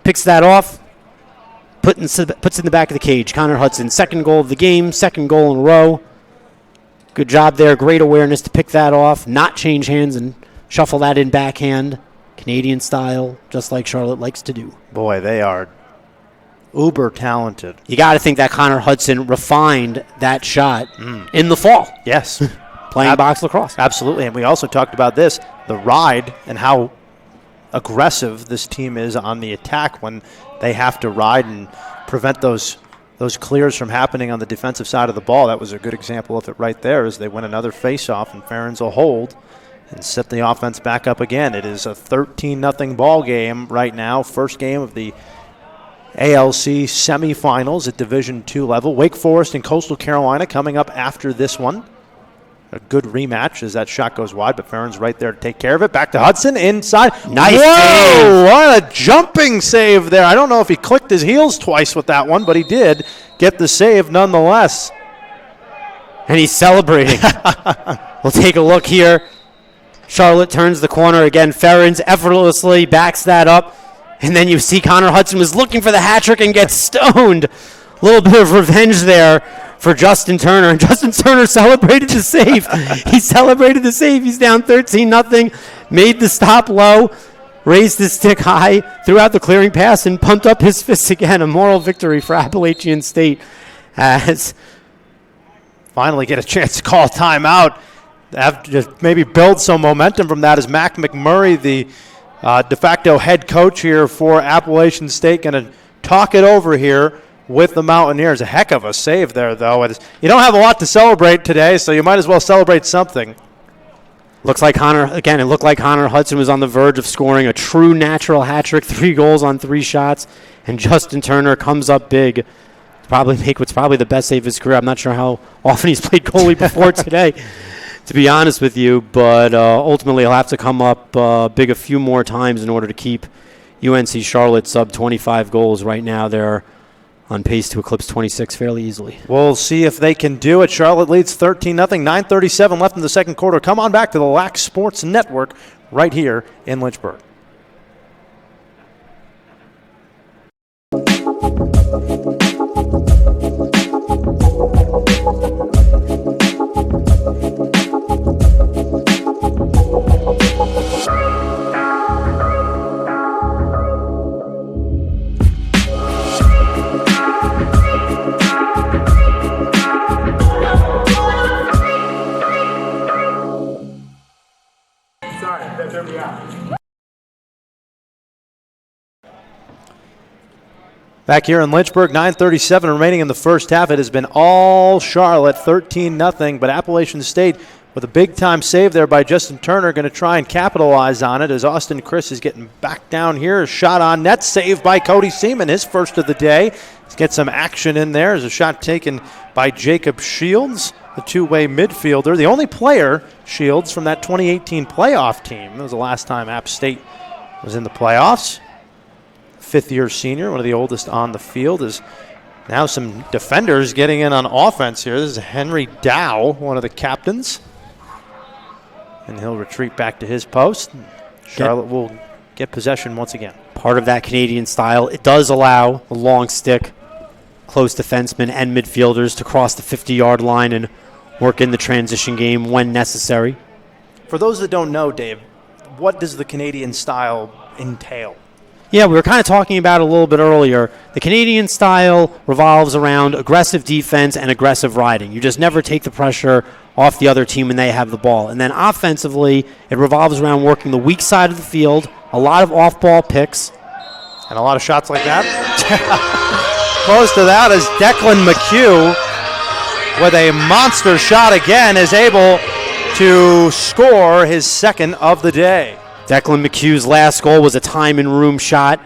picks that off. Puts it in the back of the cage. Connor Hudson, second goal of the game, second goal in a row. Good job there. Great awareness to pick that off, not change hands, and shuffle that in backhand. Canadian style, just like Charlotte likes to do. Boy, they are uber talented. You got to think that Connor Hudson refined that shot in the fall. Yes. Playing box lacrosse. Absolutely. And we also talked about this, the ride, and how aggressive this team is on the attack when they have to ride and prevent those clears from happening on the defensive side of the ball. That was a good example of it right there as they win another face-off, and Ferens will hold and set the offense back up again. It is a 13-0 ball game right now, first game of the ALC semifinals at Division II level. Wake Forest and Coastal Carolina coming up after this one. A good rematch as that shot goes wide, but Ferens right there to take care of it. Back to Hudson, inside. Nice Whoa, save. What a jumping save there. I don't know if he clicked his heels twice with that one, but he did get the save nonetheless. And he's celebrating. We'll take a look here. Charlotte turns the corner again. Ferens effortlessly backs that up. And then you see Connor Hudson was looking for the hat trick and gets stoned. A little bit of revenge there for Justin Turner, and Justin Turner celebrated the save. He celebrated the save. He's down 13-0, made the stop low, raised his stick high, threw out the clearing pass, and pumped up his fists again. A moral victory for Appalachian State as finally get a chance to call timeout. Have to maybe build some momentum from that as Mac McMurray, the de facto head coach here for Appalachian State, going to talk it over here with the Mountaineers. A heck of a save there, though. You don't have a lot to celebrate today, so you might as well celebrate something. Looks like it looked like Connor Hudson was on the verge of scoring a true natural hat trick, 3 goals on 3 shots, and Justin Turner comes up big to probably make what's probably the best save of his career. I'm not sure how often he's played goalie before today, to be honest with you, but ultimately he'll have to come up big a few more times in order to keep UNC Charlotte sub 25 goals. Right now they're on pace to eclipse 26 fairly easily. We'll see if they can do it. Charlotte leads 13-0, 9:37 left in the second quarter. Come on back to the LAC Sports Network right here in Lynchburg. Back here in Lynchburg, 9:37 remaining in the first half. It has been all Charlotte, 13-0, but Appalachian State with a big-time save there by Justin Turner, going to try and capitalize on it as Austin Chris is getting back down here. A shot on net, saved by Cody Seaman, his first of the day. Let's get some action in there. There's a shot taken by Jacob Shields, the two-way midfielder. The only player, Shields, from that 2018 playoff team. That was the last time App State was in the playoffs. Fifth-year senior, one of the oldest on the field, is now some defenders getting in on offense here. This is Henry Dow, one of the captains. And he'll retreat back to his post. Charlotte will get possession once again. Part of that Canadian style. It does allow a long stick, close defensemen and midfielders to cross the 50-yard line and work in the transition game when necessary. For those that don't know, Dave, what does the Canadian style entail? Yeah, we were kind of talking about it a little bit earlier. The Canadian style revolves around aggressive defense and aggressive riding. You just never take the pressure off the other team when they have the ball. And then offensively, it revolves around working the weak side of the field, a lot of off-ball picks. And a lot of shots like that. Close to that is Declan McHugh with a monster shot again, is able to score his second of the day. Declan McHugh's last goal was a time and room shot.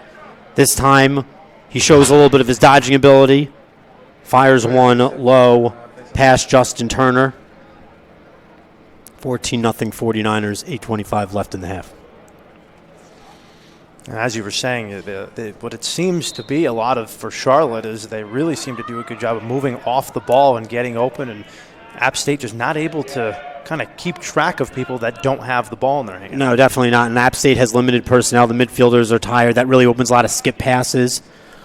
This time he shows a little bit of his dodging ability. Fires one low past Justin Turner. 14-0 49ers, 8:25 left in the half. And as you were saying, what it seems to be a lot of for Charlotte is they really seem to do a good job of moving off the ball and getting open, and App State just not able to kind of keep track of people that don't have the ball in their hand. No, definitely not. And App State has limited personnel. The midfielders are tired. That really opens a lot of skip passes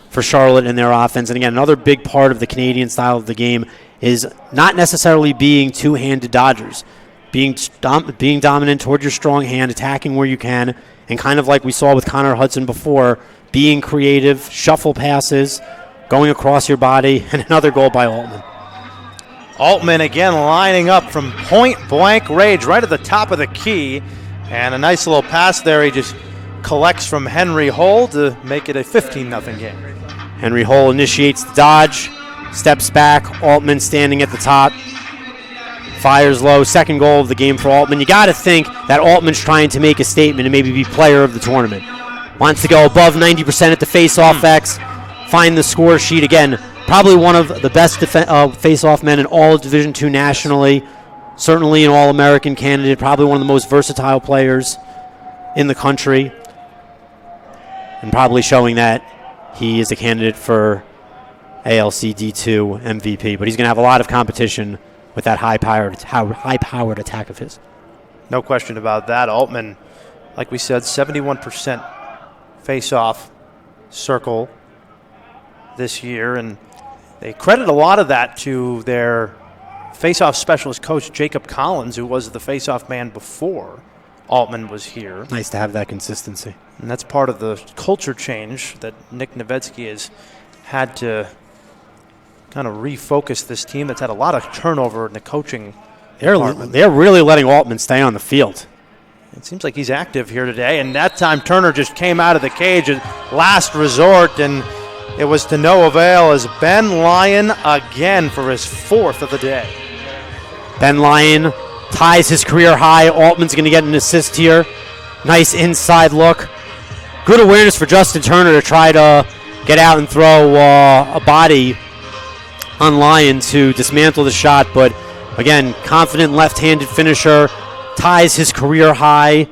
for Charlotte in their offense. And again, another big part of the Canadian style of the game is not necessarily being two-handed dodgers. Being dominant toward your strong hand, attacking where you can, and kind of like we saw with Connor Hudson before, being creative, shuffle passes, going across your body, and another goal by Altman. Altman again lining up from point-blank range right at the top of the key. And a nice little pass there. He just collects from Henry Hull to make it a 15-0 game. Henry Hull initiates the dodge, steps back. Altman standing at the top. Fires low. Second goal of the game for Altman. You got to think that Altman's trying to make a statement and maybe be player of the tournament. Wants to go above 90% at the face-off X. Find the score sheet again. Probably one of the best face-off men in all of Division II nationally. Certainly an All-American candidate. Probably one of the most versatile players in the country. And probably showing that he is a candidate for ALC D2 MVP. But he's going to have a lot of competition with that high-powered attack of his. No question about that. Altman, like we said, 71% face-off circle this year, and they credit a lot of that to their face-off specialist coach, Jacob Collins, who was the face-off man before Altman was here. Nice to have that consistency. And that's part of the culture change that Nick Nowitzki has had to kind of refocus this team that's had a lot of turnover in the coaching department. They're really letting Altman stay on the field. It seems like he's active here today, and that time Turner just came out of the cage at last resort, and it was to no avail as Ben Lyon again for his 4th of the day. Ben Lyon ties his career high. Altman's going to get an assist here. Nice inside look. Good awareness for Justin Turner to try to get out and throw a body on Lyon to dismantle the shot, but again, confident left-handed finisher, ties his career high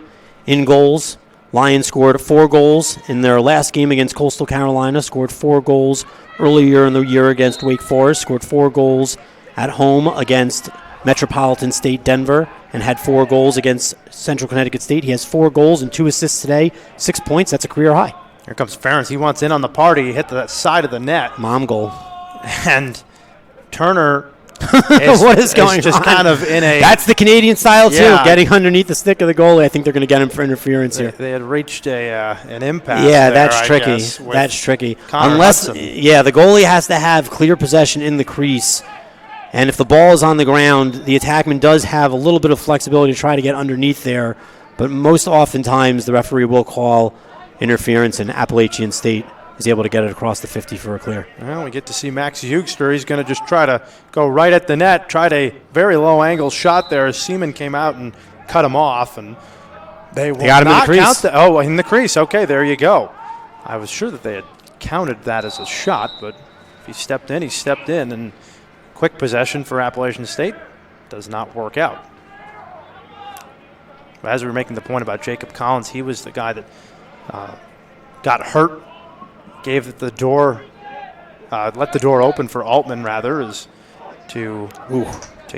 in goals. Lyon scored 4 goals in their last game against Coastal Carolina, scored 4 goals earlier in the year against Wake Forest, scored 4 goals at home against Metropolitan State Denver, and had 4 goals against Central Connecticut State. He has 4 goals and 2 assists today, 6 points. That's a career high. Here comes Ferentz. He wants in on the party. He hit the side of the net. Mom goal. And Turner what is going just on? Kind of in a... That's the Canadian style, too, Yeah. getting underneath the stick of the goalie. I think they're going to get him for interference here. They had reached an impasse. Yeah, there, that's I tricky. guess, with That's tricky. Connor Unless, Hudson. yeah, the goalie has to have clear possession in the crease. And if the ball is on the ground, the attackman does have a little bit of flexibility to try to get underneath there. But most oftentimes, the referee will call interference, and Appalachian State is able to get it across the 50 for a clear. Well, we get to see Max Hugster. He's going to just try to go right at the net, tried a very low-angle shot there as Seaman came out and cut him off. And they will got him in the not crease. count oh, in the crease. Okay, there you go. I was sure that they had counted that as a shot, but if he stepped in, he stepped in. And quick possession for Appalachian State does not work out. But as we were making the point about Jacob Collins, he was the guy that got hurt, gave the door, let the door open for Altman, rather, is to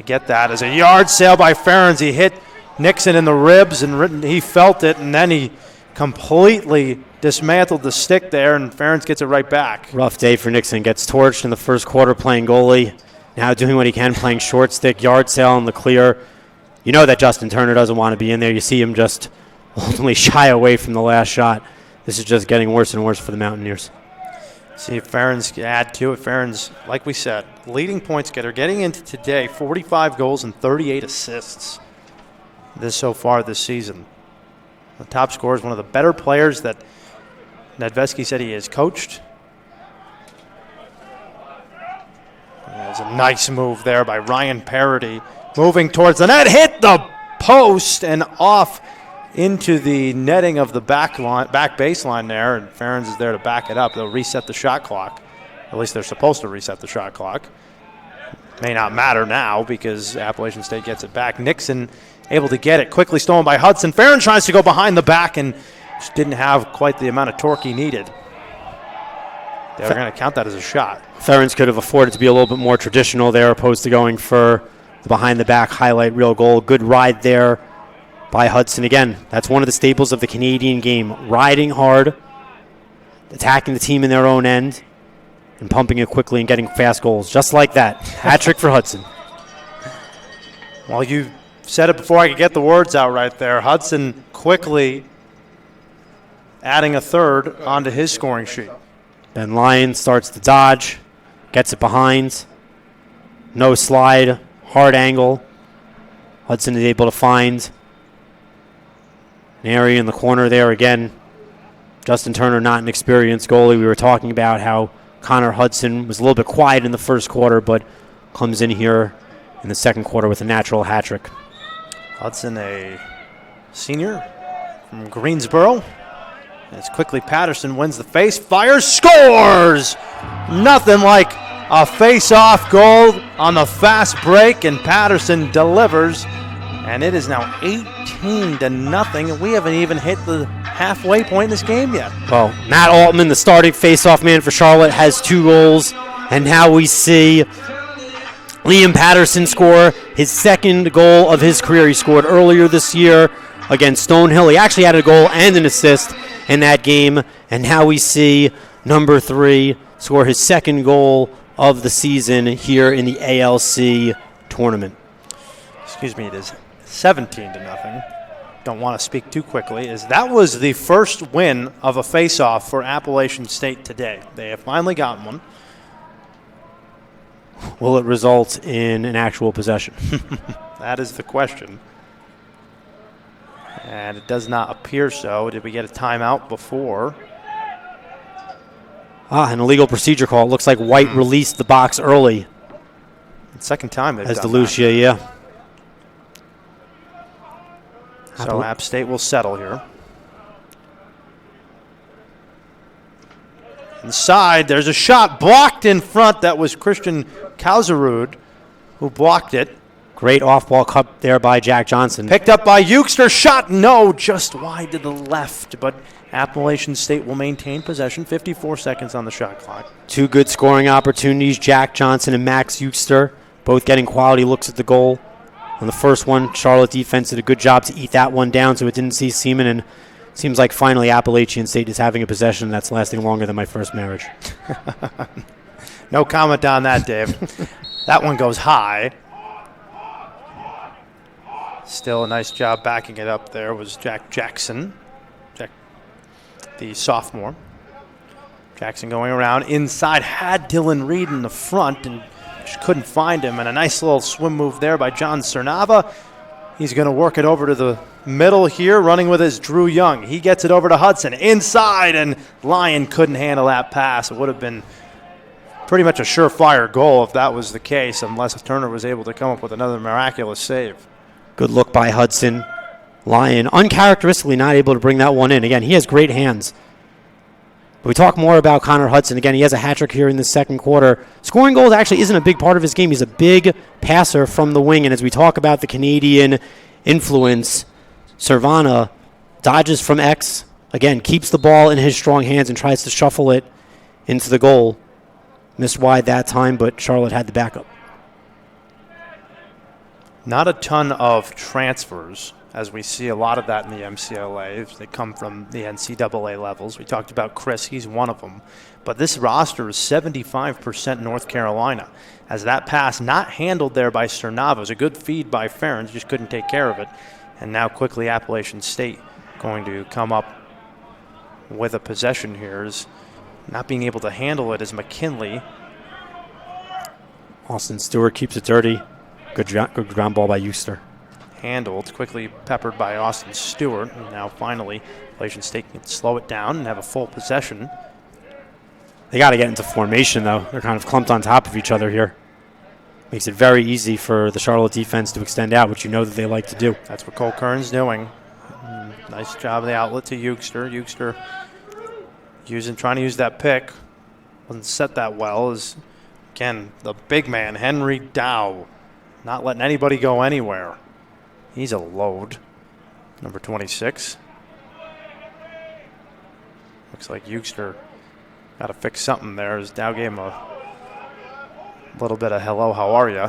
get that. As a yard sale by Ferentz, he hit Nixon in the ribs, and he felt it, and then he completely dismantled the stick there, and Ferentz gets it right back. Rough day for Nixon. Gets torched in the first quarter playing goalie. Now doing what he can, playing short stick, yard sale in the clear. You know that Justin Turner doesn't want to be in there. You see him just ultimately shy away from the last shot. This is just getting worse and worse for the Mountaineers. See if Ferentz can add to it. Ferentz, like we said, leading points getter, getting into today, 45 goals and 38 assists so far this season. The top scorer is one of the better players that Nedvesky said he has coached. There's a nice move there by Ryan Parody, moving towards the net, hit the post and off into the netting of the back baseline there, and Ferentz is there to back it up. They'll reset the shot clock. At least they're supposed to reset the shot clock. May not matter now because Appalachian State gets it back. Nixon able to get it, quickly stolen by Hudson. Ferentz tries to go behind the back and just didn't have quite the amount of torque he needed. They're going to count that as a shot. Ferentz could have afforded to be a little bit more traditional there, opposed to going for the behind-the-back highlight reel goal. Good ride there by Hudson. Again, that's one of the staples of the Canadian game. Riding hard, attacking the team in their own end, and pumping it quickly and getting fast goals. Just like that. Hat trick for Hudson. Well, you said it before I could get the words out right there. Hudson quickly adding a third onto his scoring sheet. Ben Lyon starts to dodge, gets it behind. No slide, hard angle. Hudson is able to find an area in the corner there again. Justin Turner, not an experienced goalie. We were talking about how Connor Hudson was a little bit quiet in the first quarter, but comes in here in the second quarter with a natural hat trick. Hudson, a senior from Greensboro. As quickly Patterson wins the face, fires, scores! Nothing like a face-off goal on the fast break, and Patterson delivers. And it is now 18-0. We haven't even hit the halfway point in this game yet. Well, Matt Altman, the starting face-off man for Charlotte, has 2 goals. And now we see Liam Patterson score his second goal of his career. He scored earlier this year against Stonehill. He actually had a goal and an assist in that game. And now we see number 3 score his second goal of the season here in the ALC tournament. Excuse me, it is 17-0. Don't want to speak too quickly. That was the first win of a face-off for Appalachian State today. They have finally gotten one. Will it result in an actual possession? That is the question. And it does not appear so. Did we get a timeout before? An illegal procedure call. It looks like White released the box early. Second time they've As done DeLucia, yeah. So App State will settle here. Inside, there's a shot blocked in front. That was Christian Kausarud who blocked it. Great off-ball cut there by Jack Johnson. Picked up by Euchster. Shot, no, just wide to the left. But Appalachian State will maintain possession. 54 seconds on the shot clock. Two good scoring opportunities. Jack Johnson and Max Euchster both getting quality looks at the goal. On the first one, Charlotte defense did a good job to eat that one down so it didn't see Seaman. And seems like finally Appalachian State is having a possession that's lasting longer than my first marriage. No comment on that, Dave. That one goes high. Still a nice job backing it up there was Jack Jackson, the sophomore. Jackson going around inside, had Dylan Reed in the front and just couldn't find him. And a nice little swim move there by John Cernava. He's going to work it over to the middle here, running with his Drew Young. He gets it over to Hudson inside, and Lyon couldn't handle that pass. It would have been pretty much a surefire goal if that was the case, unless Turner was able to come up with another miraculous save. Good look by Hudson. Lyon uncharacteristically not able to bring that one in. Again, he has great hands. But we talk more about Connor Hudson. Again, he has a hat trick here in the second quarter. Scoring goals actually isn't a big part of his game. He's a big passer from the wing. And as we talk about the Canadian influence, Servana dodges from X. Again, keeps the ball in his strong hands and tries to shuffle it into the goal. Missed wide that time, but Charlotte had the backup. Not a ton of transfers, as we see a lot of that in the MCLA. They come from the NCAA levels. We talked about Chris. He's one of them. But this roster is 75% North Carolina. As that pass not handled there by Cernava. It was a good feed by Ferens, just couldn't take care of it. And now quickly Appalachian State going to come up with a possession here. Is not being able to handle it is McKinley. Austin Stewart keeps it dirty. Good ground ball by Euster. Handled, quickly peppered by Austin Stewart. And now finally, Appalachian State can slow it down and have a full possession. They got to get into formation, though. They're kind of clumped on top of each other here. Makes it very easy for the Charlotte defense to extend out, which you know that they like to do. That's what Cole Kern's doing. Nice job of the outlet to Euchster. Euchster trying to use that pick. Wasn't set that well. As again, the big man, Henry Dow, not letting anybody go anywhere. He's a load. Number 26. Looks like Euchster got to fix something there as Dow gave him a little bit of hello, how are you?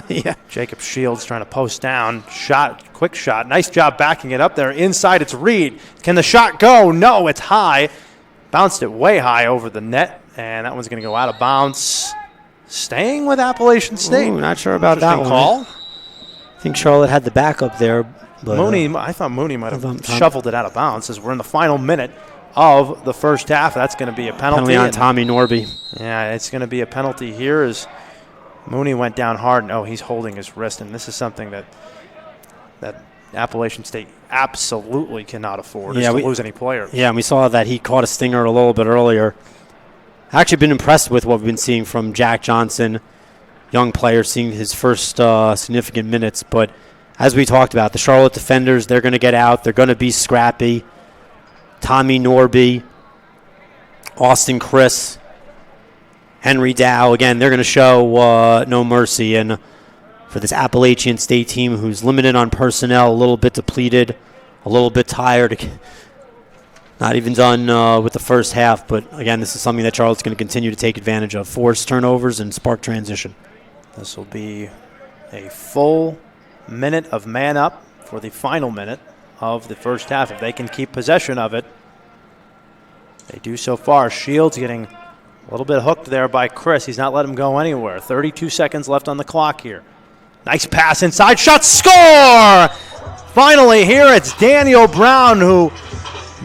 Yeah. Jacob Shields trying to post down. Shot, quick shot. Nice job backing it up there. Inside, it's Reed. Can the shot go? No, it's high. Bounced it way high over the net, and that one's going to go out of bounds. Staying with Appalachian State. Ooh, not sure about that one. Call. I think Charlotte had the backup there. But, Mooney, I thought Mooney might have shoveled it out of bounds as we're in the final minute of the first half. That's going to be a penalty. Penalty on Tommy Norby. Yeah, it's going to be a penalty here as Mooney went down hard. No, he's holding his wrist, and this is something that Appalachian State absolutely cannot afford to lose any player. Yeah, and we saw that he caught a stinger a little bit earlier. I've actually been impressed with what we've been seeing from Jack Johnson, young player, seeing his first significant minutes. But as we talked about, the Charlotte defenders, they're going to get out. They're going to be scrappy. Tommy Norby, Austin Chris, Henry Dow, again, they're going to show no mercy. And for this Appalachian State team who's limited on personnel, a little bit depleted, a little bit tired, not even done with the first half. But, again, this is something that Charlotte's going to continue to take advantage of. Force turnovers and spark transition. This will be a full minute of man up for the final minute of the first half. If they can keep possession of it, they do so far. Shields getting A little bit hooked there by Chris. He's not letting him go anywhere. 32 seconds left on the clock here. Nice pass inside. Shot. Score! Finally here it's Daniel Brown who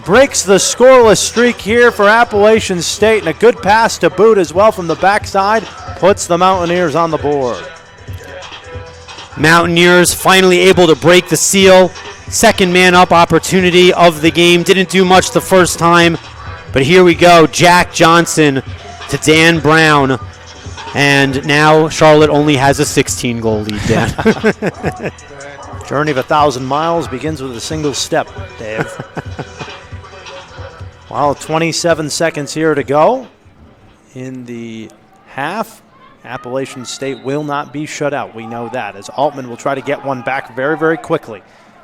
breaks the scoreless streak here for Appalachian State. And a good pass to boot as well from the backside. Puts the Mountaineers on the board. Mountaineers finally able to break the seal. Second man up opportunity of the game. Didn't do much the first time. But here we go. Jack Johnson to Dan Brown. And now Charlotte only has a 16-goal lead, Dan. Journey of 1,000 miles begins with a single step, Dave. Well, 27 seconds here to go in the half. Appalachian State will not be shut out. We know that, as Altman will try to get one back very, very quickly.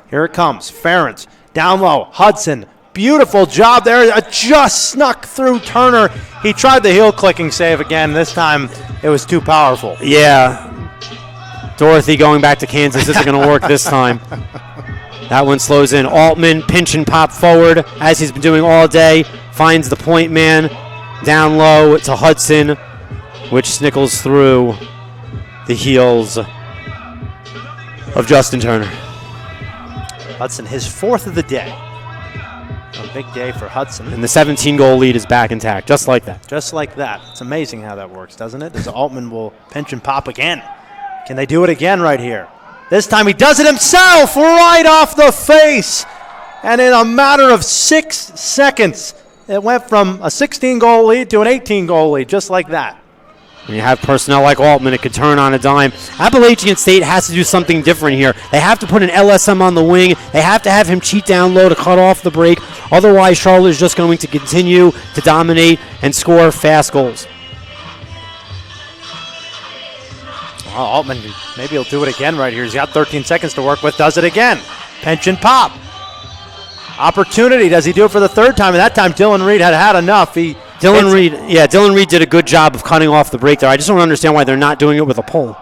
Here it comes. Ferentz down low. Hudson. Beautiful job there. Just snuck through Turner. He tried the heel clicking save again. This time it was too powerful. Yeah. Dorothy going back to Kansas isn't going to work this time. That one slows in. Altman pinch and pop forward as he's been doing all day. Finds the point man. Down low to Hudson, which snickles through the heels of Justin Turner. Hudson, his fourth of the day. A big day for Hudson. And the 17-goal lead is back intact, just like that. Just like that. It's amazing how that works, doesn't it? As Altman will pinch and pop again. Can they do it again right here? This time he does it himself right off the face. And in a matter of 6 seconds, it went from a 16-goal lead to an 18-goal lead, just like that. When you have personnel like Altman, it could turn on a dime. Appalachian State has to do something different here. They have to put an LSM on the wing. They have to have him cheat down low to cut off the break. Otherwise, Charlotte is just going to continue to dominate and score fast goals. Well, Altman, maybe he'll do it again right here. He's got 13 seconds to work with. Does it again. Pinch and pop. Opportunity. Does he do it for the third time? And that time, Dylan Reed had enough. Dylan Reed did a good job of cutting off the break there. I just don't understand why they're not doing it with a pole.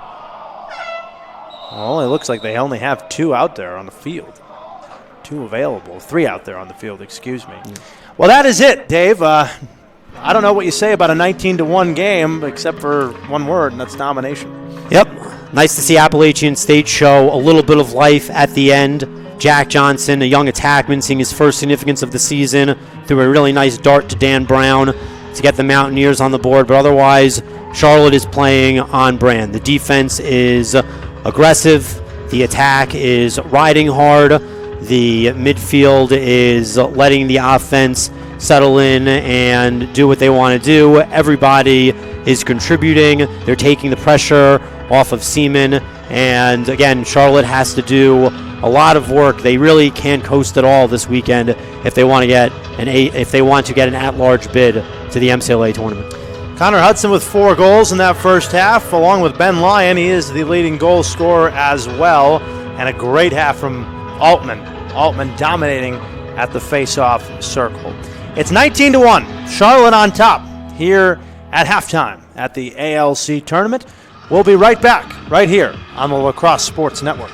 Well, it looks like they only have 2 out there on the field. 2 available. 3 out there on the field, excuse me. Well, that is it, Dave. I don't know what you say about a 19-1 game, except for one word, and that's domination. Yep. Nice to see Appalachian State show a little bit of life at the end. Jack Johnson, a young attackman, seeing his first significance of the season, threw a really nice dart to Dan Brown to get the Mountaineers on the board. But otherwise, Charlotte is playing on brand. The defense is aggressive. The attack is riding hard. The midfield is letting the offense settle in and do what they want to do. Everybody is contributing. They're taking the pressure off of Seaman. And again, Charlotte has to do a lot of work. They really can't coast at all this weekend if they want to get an at-large bid to the MCLA tournament. Connor Hudson with 4 goals in that first half, along with Ben Lyon. He is the leading goal scorer as well, and a great half from Altman. Altman dominating at the face-off circle. It's 19-1. Charlotte on top here at halftime at the ALC tournament. We'll be right back right here on the Lacrosse Sports Network.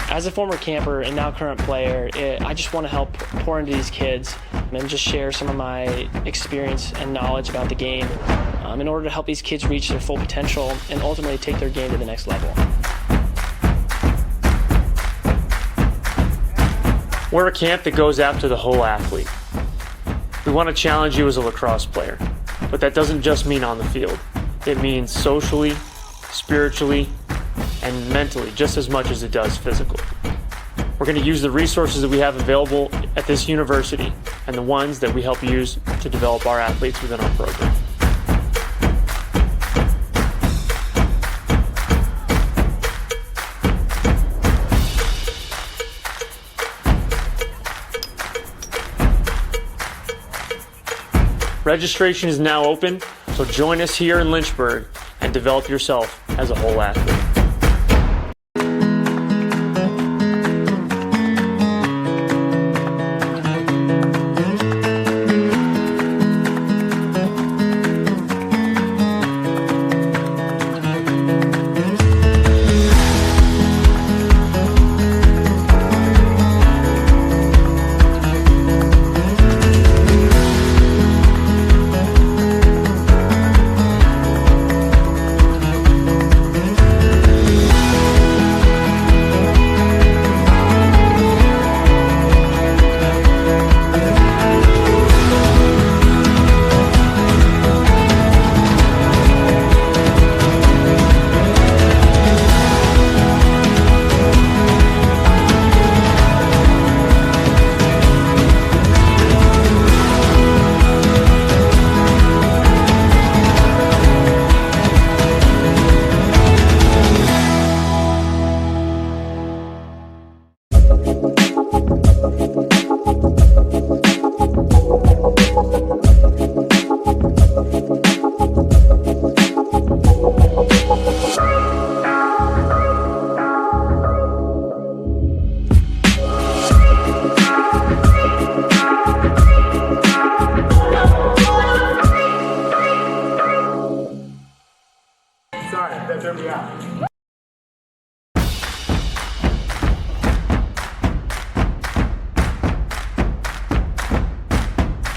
As a former camper and now current player, I just want to help pour into these kids and just share some of my experience and knowledge about the game in order to help these kids reach their full potential and ultimately take their game to the next level. We're a camp that goes after the whole athlete. We want to challenge you as a lacrosse player, but that doesn't just mean on the field. It means socially, spiritually, and mentally just as much as it does physically. We're going to use the resources that we have available at this university and the ones that we help use to develop our athletes within our program. Registration is now open, so join us here in Lynchburg and develop yourself as a whole athlete.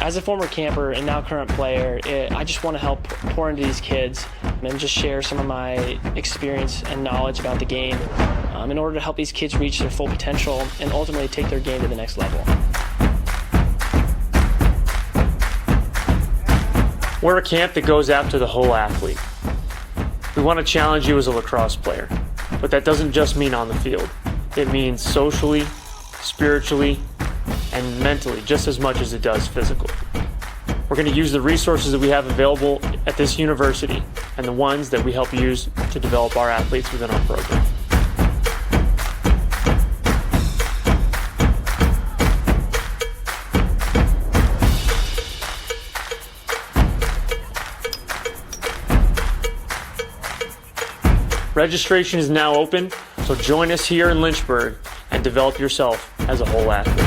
As a former camper and now current player, I just want to help pour into these kids and just share some of my experience and knowledge about the game in order to help these kids reach their full potential and ultimately take their game to the next level. We're a camp that goes after the whole athlete. We want to challenge you as a lacrosse player, but that doesn't just mean on the field. It means socially, spiritually, and mentally just as much as it does physically. We're going to use the resources that we have available at this university and the ones that we help use to develop our athletes within our program. Registration is now open, so join us here in Lynchburg and develop yourself as a whole athlete.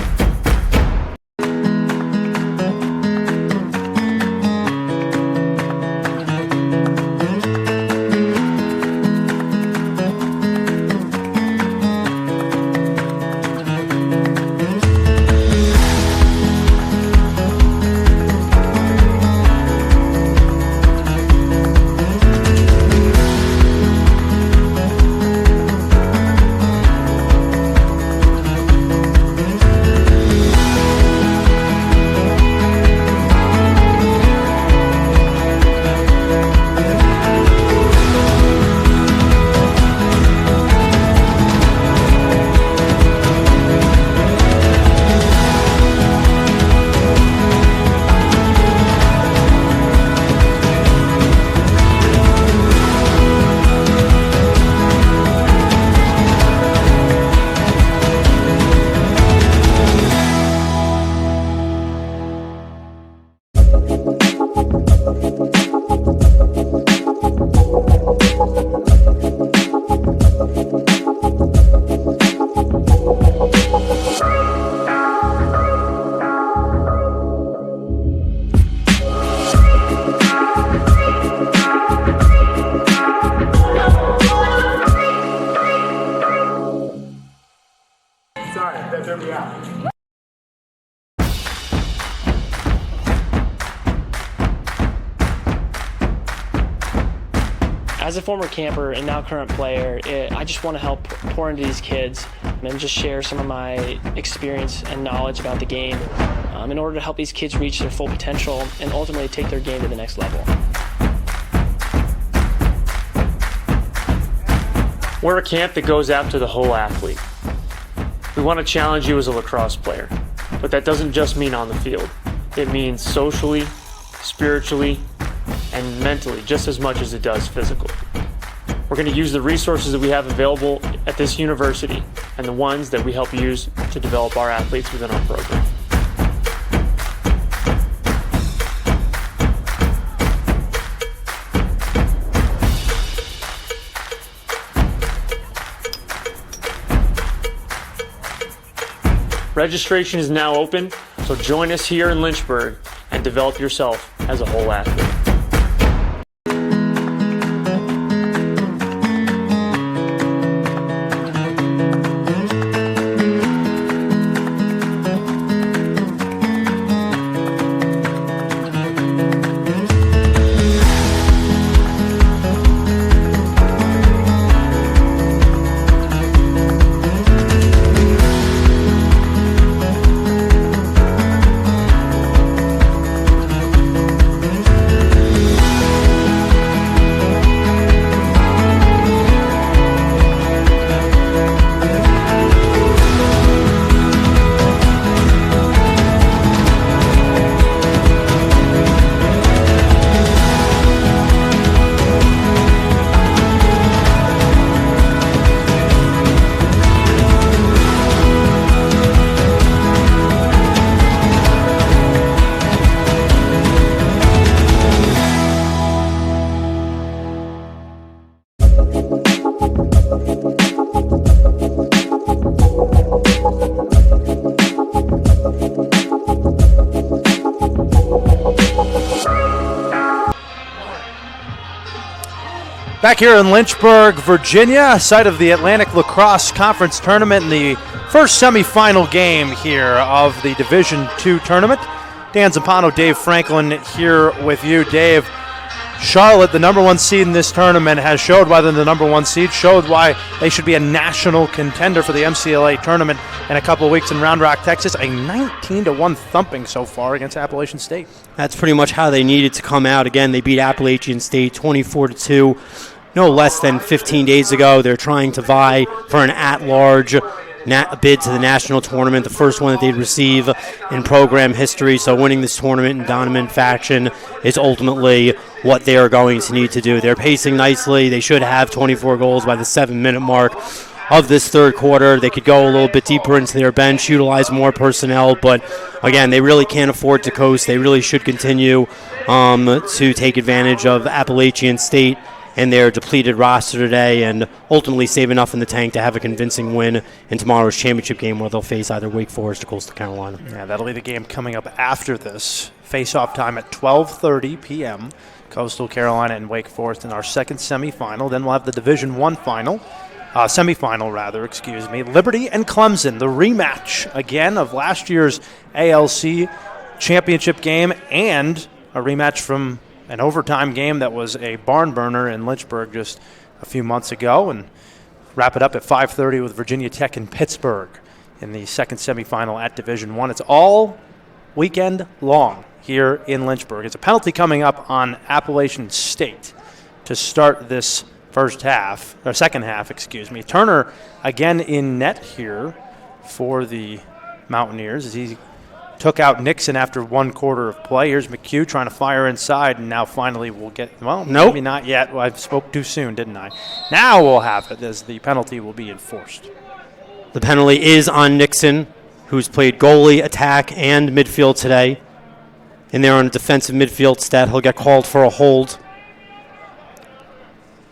As a former camper and now current player, I just want to help pour into these kids and just share some of my experience and knowledge about the game in order to help these kids reach their full potential and ultimately take their game to the next level. We're a camp that goes after the whole athlete. We want to challenge you as a lacrosse player, but that doesn't just mean on the field. It means socially, spiritually, and mentally just as much as it does physically. We're going to use the resources that we have available at this university and the ones that we help use to develop our athletes within our program. Registration is now open, so join us here in Lynchburg and develop yourself as a whole athlete. Back here in Lynchburg, Virginia, site of the Atlantic Lacrosse Conference Tournament in the first semifinal game here of the Division II tournament. Dan Zampano, Dave Franklin here with you. Dave, Charlotte, the number one seed in this tournament, has showed why they're the number one seed, showed why they should be a national contender for the MCLA tournament in a couple of weeks in Round Rock, Texas. A 19-1 thumping so far against Appalachian State. That's pretty much how they needed to come out. Again, they beat Appalachian State 24-2. No less than 15 days ago. They're trying to vie for an at-large bid to the national tournament, the first one that they'd receive in program history. So winning this tournament in dominant fashion is ultimately what they are going to need to do. They're pacing nicely. They should have 24 goals by the 7-minute mark of this third quarter. They could go a little bit deeper into their bench, utilize more personnel, but again, they really can't afford to coast. They really should continue to take advantage of Appalachian State and their depleted roster today and ultimately save enough in the tank to have a convincing win in tomorrow's championship game where they'll face either Wake Forest or Coastal Carolina. Yeah, that'll be the game coming up after this. Face-off time at 12:30 p.m. Coastal Carolina and Wake Forest in our second semifinal. Then we'll have the Division I semifinal. Liberty and Clemson, the rematch again of last year's ALC championship game and a rematch from an overtime game that was a barn burner in Lynchburg just a few months ago, and wrap it up at 5:30 with Virginia Tech and Pittsburgh in the second semifinal at Division I. It's all weekend long here in Lynchburg. It's a penalty coming up on Appalachian State to start this second half. Turner again in net here for the Mountaineers as he took out Nixon after one quarter of play. Here's McHugh trying to fire inside, and now finally we'll get, maybe not yet. Well, I spoke too soon, didn't I? Now we'll have it as the penalty will be enforced. The penalty is on Nixon, who's played goalie, attack, and midfield today. In there on a defensive midfield stat, he'll get called for a hold.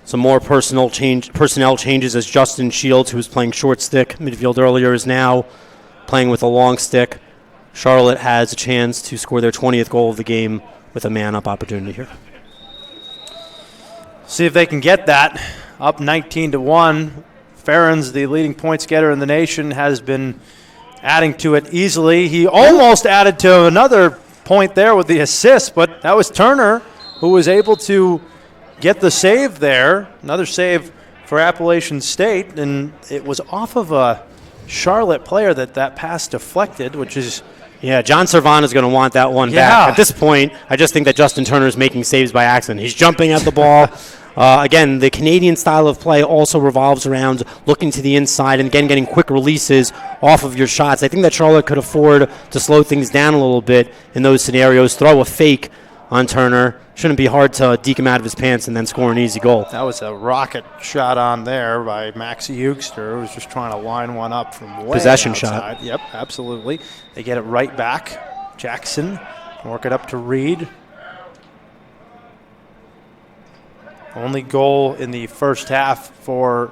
Some more personnel changes as Justin Shields, who was playing short stick midfield earlier, is now playing with a long stick. Charlotte has a chance to score their 20th goal of the game with a man-up opportunity here. See if they can get that. Up 19-1. Farron's, the leading points getter in the nation, has been adding to it easily. He almost added to another point there with the assist, but that was Turner who was able to get the save there. Another save for Appalachian State, and it was off of a Charlotte player that pass deflected, which is... Yeah, John Servant is going to want that one back. At this point, I just think that Justin Turner is making saves by accident. He's jumping at the ball. Again, the Canadian style of play also revolves around looking to the inside and, again, getting quick releases off of your shots. I think that Charlotte could afford to slow things down a little bit in those scenarios, throw a fake on Turner. Shouldn't be hard to deke him out of his pants and then score an easy goal. That was a rocket shot on there by Maxie Eugster, who was just trying to line one up from way Possession outside. shot. Yep, absolutely. They get it right back. Jackson work it up to Reed. Only goal in the first half for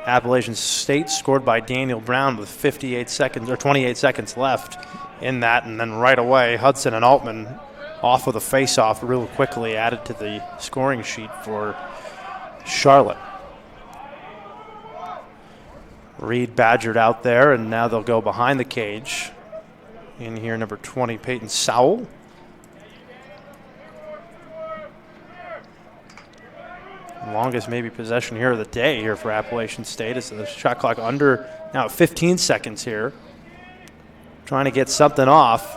Appalachian State, scored by Daniel Brown with 28 seconds left in that, and then right away Hudson and Altman off with a face-off real quickly, added to the scoring sheet for Charlotte. Reed badgered out there, and now they'll go behind the cage. In here, number 20, Peyton Sowell. Longest maybe possession here of the day here for Appalachian State. It's the shot clock under now 15 seconds here. Trying to get something off.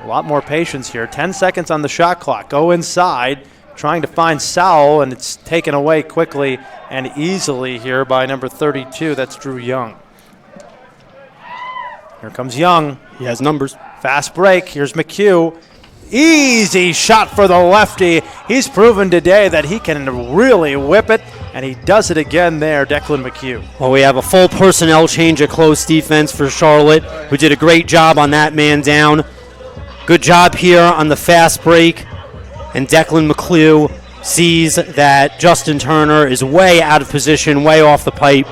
A lot more patience here. 10 seconds on the shot clock. Go inside, trying to find Sowell, and it's taken away quickly and easily here by number 32. That's Drew Young. Here comes Young. He has numbers. Fast break. Here's McHugh. Easy shot for the lefty. He's proven today that he can really whip it, and he does it again there, Declan McHugh. Well, we have a full personnel change at close defense for Charlotte, who did a great job on that man down. Good job here on the fast break, and Declan McHugh sees that Justin Turner is way out of position, way off the pipe,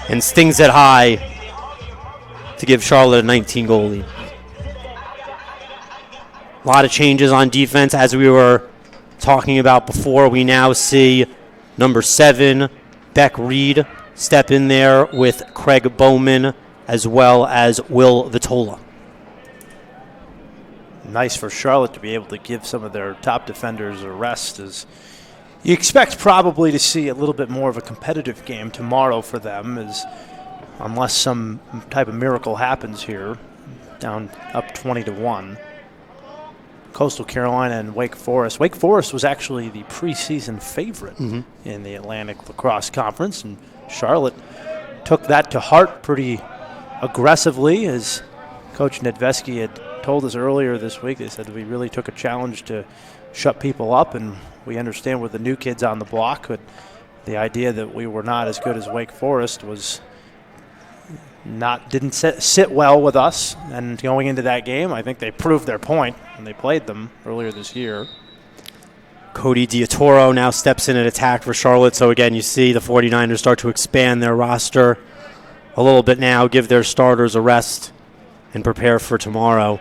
and stings it high to give Charlotte a 19-goal lead. A lot of changes on defense, as we were talking about before. We now see number 7, Beck Reed, step in there with Craig Bowman, as well as Will Vitola. Nice for Charlotte to be able to give some of their top defenders a rest, as you expect probably to see a little bit more of a competitive game tomorrow for them, as unless some type of miracle happens here, down up 20-1. Coastal Carolina and Wake Forest. Wake Forest was actually the preseason favorite in the Atlantic Lacrosse Conference, and Charlotte took that to heart pretty aggressively, as Coach Nedvesky had told us earlier this week. They said we really took a challenge to shut people up, and we understand we're the new kids on the block, but the idea that we were not as good as Wake Forest didn't sit well with us. And going into that game, I think they proved their point when they played them earlier this year. Cody Diatoro now steps in and attack for Charlotte. So again, you see the 49ers start to expand their roster a little bit now, give their starters a rest, and prepare for tomorrow.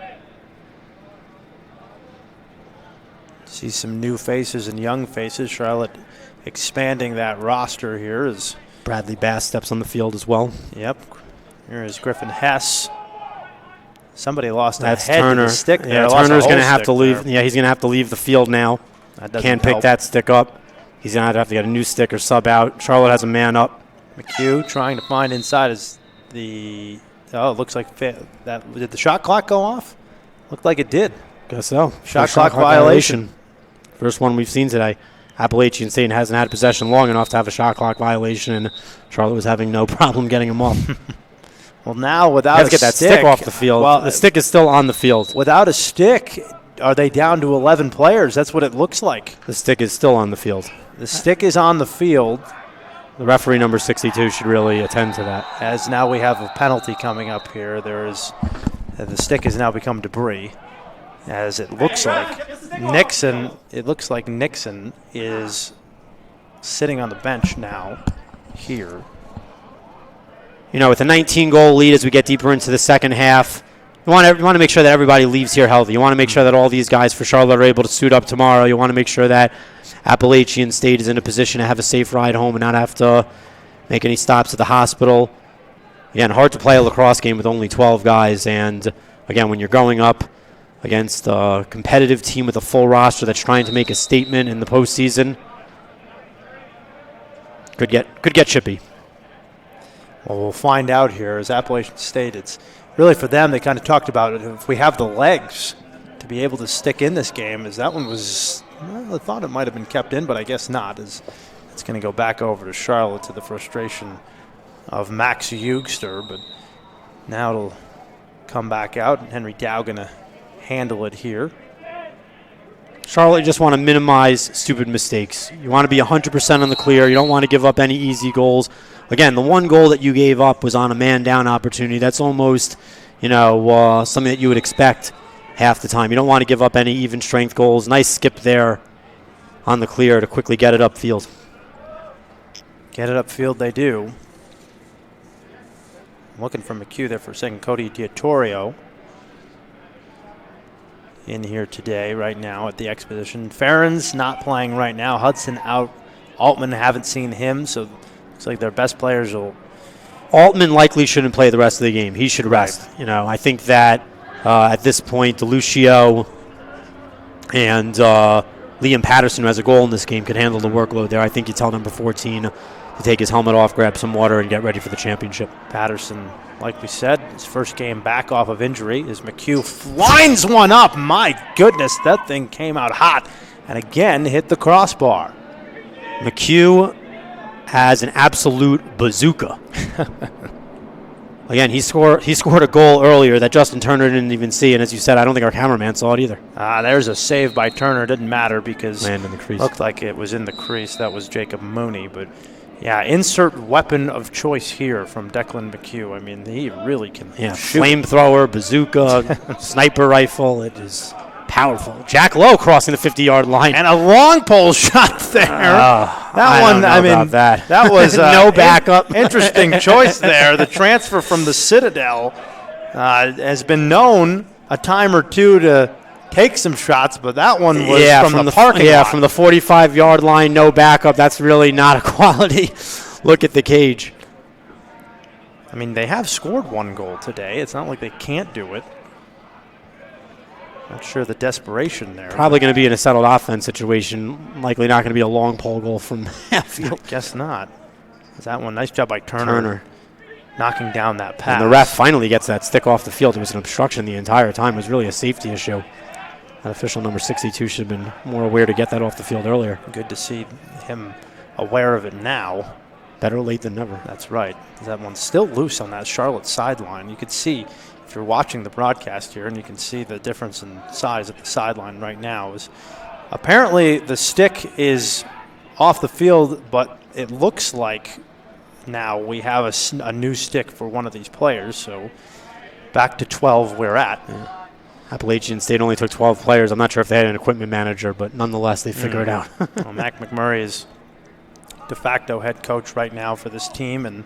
See some new faces and young faces. Charlotte expanding that roster here as Bradley Bass steps on the field as well. Yep. Here is Griffin Hess. Somebody lost That's a head Turner. to the stick there. Yeah, Turner's going to have to leave. There. Yeah, he's going to have to leave the field now. Can't pick that stick up. He's going to have to get a new stick or sub out. Charlotte has a man up. McHugh trying to find inside is the. Oh, it looks like did the shot clock go off? Looked like it did. Guess so. Shot clock violation. First one we've seen today. Appalachian State hasn't had possession long enough to have a shot clock violation, and Charlotte was having no problem getting him off. Well, now without Let's get that stick off the field. Well, the stick is still on the field. Without a stick, are they down to 11 players? That's what it looks like. The stick is still on the field. The stick is on the field. The referee, number 62, should really attend to that. As now we have a penalty coming up here. The stick has now become debris. As it looks like Nixon is sitting on the bench now here. You know, with a 19-goal lead as we get deeper into the second half, you want to make sure that everybody leaves here healthy. You want to make sure that all these guys for Charlotte are able to suit up tomorrow. You want to make sure that Appalachian State is in a position to have a safe ride home and not have to make any stops at the hospital. Again, hard to play a lacrosse game with only 12 guys. And, again, when you're going up against a competitive team with a full roster that's trying to make a statement in the postseason. Could get chippy. Well, we'll find out here. As Appalachian State, it's really for them, they kind of talked about it. If we have the legs to be able to stick in this game, as that one was, well, I thought it might have been kept in, but I guess not. As it's going to go back over to Charlotte to the frustration of Max Eugster, but now it'll come back out, and Henry Dow going to handle it here. Charlotte, you just want to minimize stupid mistakes. You want to be 100% on the clear. You don't want to give up any easy goals. Again, the one goal that you gave up was on a man-down opportunity. That's almost, something that you would expect half the time. You don't want to give up any even strength goals. Nice skip there on the clear to quickly get it upfield. Get it upfield they do. Looking for McHugh there for a second. Cody Diatorio in here today, right now at the Exposition. Farron's not playing right now. Hudson out. Altman, haven't seen him, so looks like their best players will. Altman likely shouldn't play the rest of the game. He should rest. Right. I think that at this point, DeLucio and Liam Patterson, who has a goal in this game, could handle the workload there. I think you tell number 14 to take his helmet off, grab some water, and get ready for the championship. Patterson, like we said, his first game back off of injury, as McHugh lines one up. My goodness, that thing came out hot and again hit the crossbar. McHugh has an absolute bazooka. Again, he scored a goal earlier that Justin Turner didn't even see, and as you said, I don't think our cameraman saw it either. There's a save by Turner. Didn't matter because land in the crease. Looked like it was in the crease. That was Jacob Mooney, but yeah, insert weapon of choice here from Declan McHugh. I mean, he really can shoot. Flamethrower, bazooka, sniper rifle. It is powerful. Jack Lowe crossing the 50-yard line. And a long pole shot there. That was no backup. Interesting choice there. The transfer from the Citadel has been known a time or two to take some shots, but that one was from the parking lot. Yeah, from the 45-yard line, no backup. That's really not a quality look at the cage. I mean, they have scored one goal today. It's not like they can't do it. Not sure the desperation there. Probably going to be in a settled offense situation. Likely not going to be a long pole goal from half field. Guess not. That one, nice job by Turner. Knocking down that pass. And the ref finally gets that stick off the field. It was an obstruction the entire time. It was really a safety issue. That official number 62 should have been more aware to get that off the field earlier. Good to see him aware of it now. Better late than never. That's right. That one's still loose on that Charlotte sideline. You could see, if you're watching the broadcast here, and you can see the difference in size at the sideline right now, is apparently the stick is off the field, but it looks like now we have a new stick for one of these players. So back to 12 we're at. Yeah. Appalachian State only took 12 players. I'm not sure if they had an equipment manager, but nonetheless, they figure it out. Well, Mac McMurray is de facto head coach right now for this team, and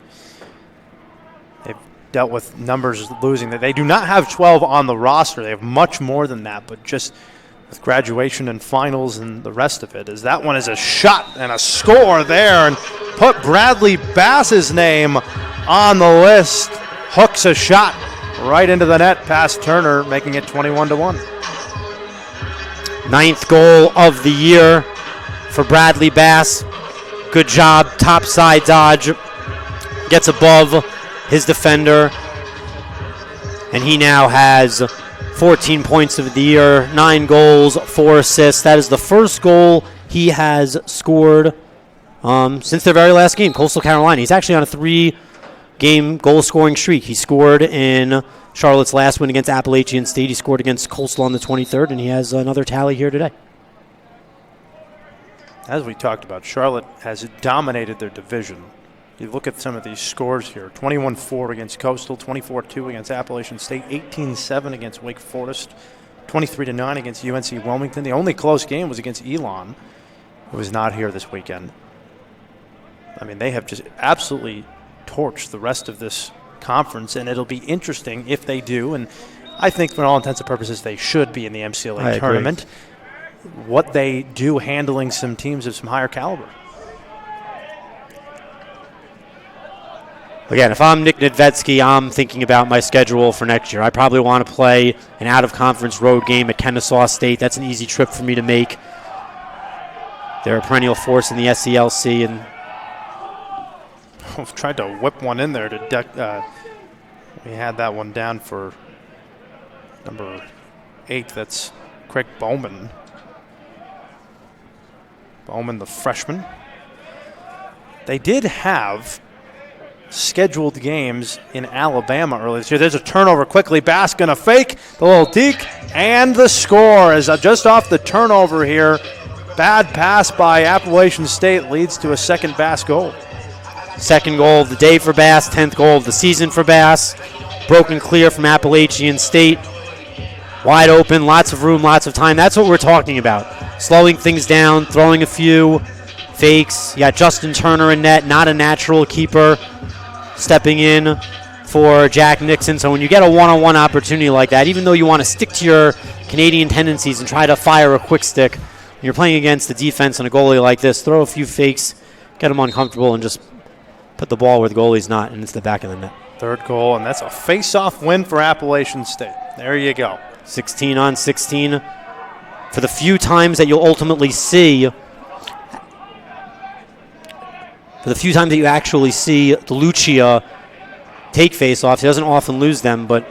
they've dealt with numbers losing. They do not have 12 on the roster. They have much more than that, but just with graduation and finals and the rest of it, that one is a shot and a score there, and put Bradley Bass's name on the list. Hooks a shot right into the net past Turner, making it 21-1. 9th goal of the year for Bradley Bass. Good job, topside dodge, gets above his defender, and he now has 14 points of the year, 9 goals, 4 assists. That is the first goal he has scored since their very last game, Coastal Carolina. He's actually on a 3-game goal-scoring streak. He scored in Charlotte's last win against Appalachian State. He scored against Coastal on the 23rd, and he has another tally here today. As we talked about, Charlotte has dominated their division. You look at some of these scores here. 21-4 against Coastal, 24-2 against Appalachian State, 18-7 against Wake Forest, 23-9 against UNC Wilmington. The only close game was against Elon, who was not here this weekend. I mean, they have just absolutely torched the rest of this conference, and it'll be interesting if they do, and I think for all intents and purposes they should be in the MCLA tournament, what they do handling some teams of some higher caliber. Again, if I'm Nick Nedvetsky, I'm thinking about my schedule for next year. I probably want to play an out-of-conference road game at Kennesaw State. That's an easy trip for me to make. They're a perennial force in the SELC, and I've tried to whip one in there to we had that one down for number 8. That's Craig Bowman. Bowman, the freshman. They did have scheduled games in Alabama earlier this year. There's a turnover quickly. Bass going to fake the little deke, and the score is just off the turnover here. Bad pass by Appalachian State leads to a second Bass goal. Second goal of the day for Bass, 10th goal of the season for Bass. Broken clear from Appalachian State. Wide open, lots of room, lots of time. That's what we're talking about. Slowing things down, throwing a few fakes. You got Justin Turner in net, not a natural keeper, stepping in for Jack Nixon. So when you get a one-on-one opportunity like that, even though you want to stick to your Canadian tendencies and try to fire a quick stick, when you're playing against the defense and a goalie like this, throw a few fakes, get them uncomfortable, and just put the ball where the goalie's not, and it's the back of the net. Third goal, and that's a face-off win for Appalachian State. There you go. 16 on 16. For the few times that you'll ultimately see, for the few times that you actually see DeLucia take face-offs, he doesn't often lose them, but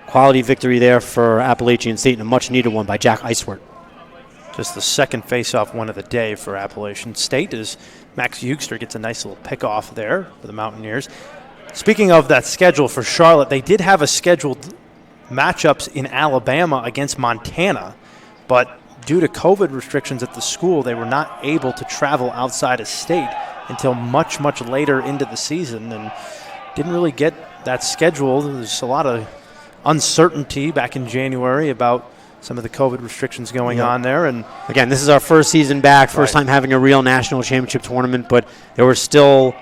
quality victory there for Appalachian State, and a much-needed one by Jack Eiswert. Just the second face-off win of the day for Appalachian State as Max Hugster gets a nice little pick-off there for the Mountaineers. Speaking of that schedule for Charlotte, they did have a scheduled matchups in Alabama against Montana, but due to COVID restrictions at the school, they were not able to travel outside of state until much, much later into the season and didn't really get that scheduled. There's a lot of uncertainty back in January about some of the COVID restrictions going on there. And again, this is our first season back, first time having a real national championship tournament, but there were still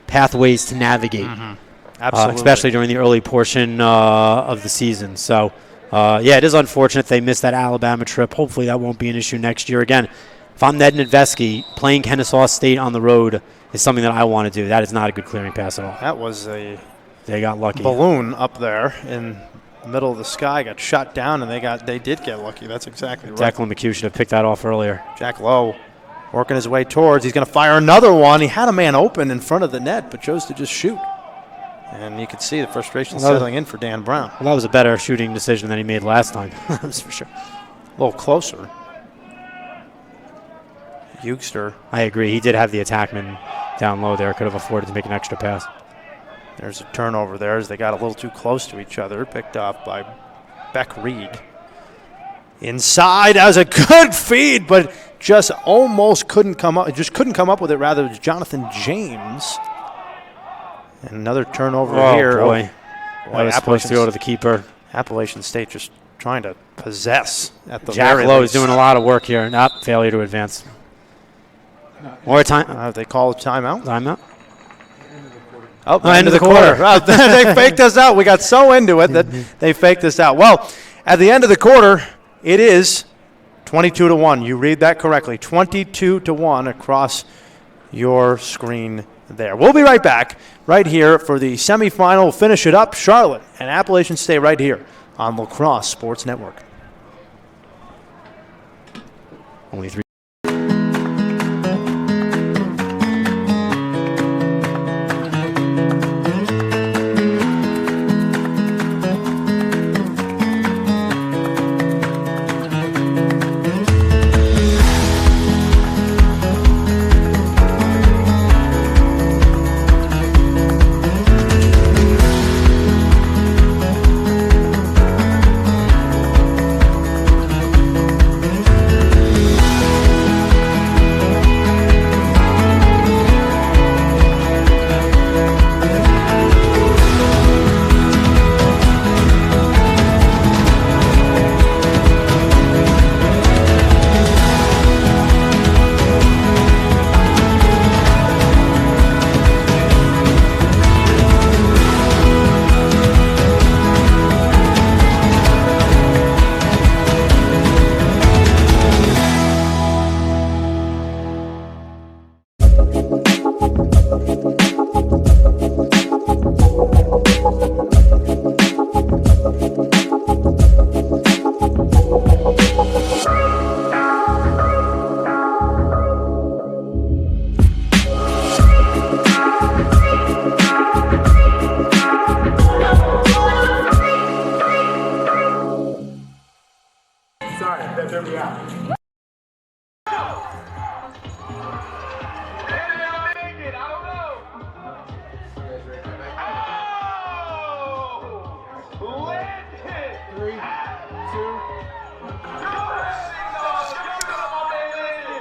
pathways to navigate, especially during the early portion of the season. So, yeah, it is unfortunate they missed that Alabama trip. Hopefully that won't be an issue next year. Again, if I'm Ned Nedvetsky, playing Kennesaw State on the road is something that I want to do. That is not a good clearing pass at all. That was a they got lucky. Balloon up there in the middle of the sky got shot down, and they did get lucky. That's exactly right. Declan McHugh should have picked that off earlier. Jack Lowe working his way towards. He's going to fire another one. He had a man open in front of the net, but chose to just shoot. And you could see the frustration settling in for Dan Brown. Well, that was a better shooting decision than he made last time. That's for sure. A little closer. Hugster. I agree. He did have the attackman down low there. Could have afforded to make an extra pass. There's a turnover there as they got a little too close to each other. Picked up by Beck Reed. Inside, that was a good feed, but just almost couldn't come up. Just couldn't come up with it. Rather, it was Jonathan James. And another turnover here. Boy. That was supposed to go to the keeper. Appalachian State just trying to possess at the Jack very Lowe least. is doing a lot of work here. Nope, failure to advance. More time. They call a timeout. Timeout. Oh, end of the quarter. They faked us out. We got so into it that they faked us out. Well, at the end of the quarter, it is 22-1. You read that correctly. 22-1 across your screen there. We'll be right back right here for the semifinal. Finish it up. Charlotte and Appalachian State right here on Lacrosse Sports Network. Only 3.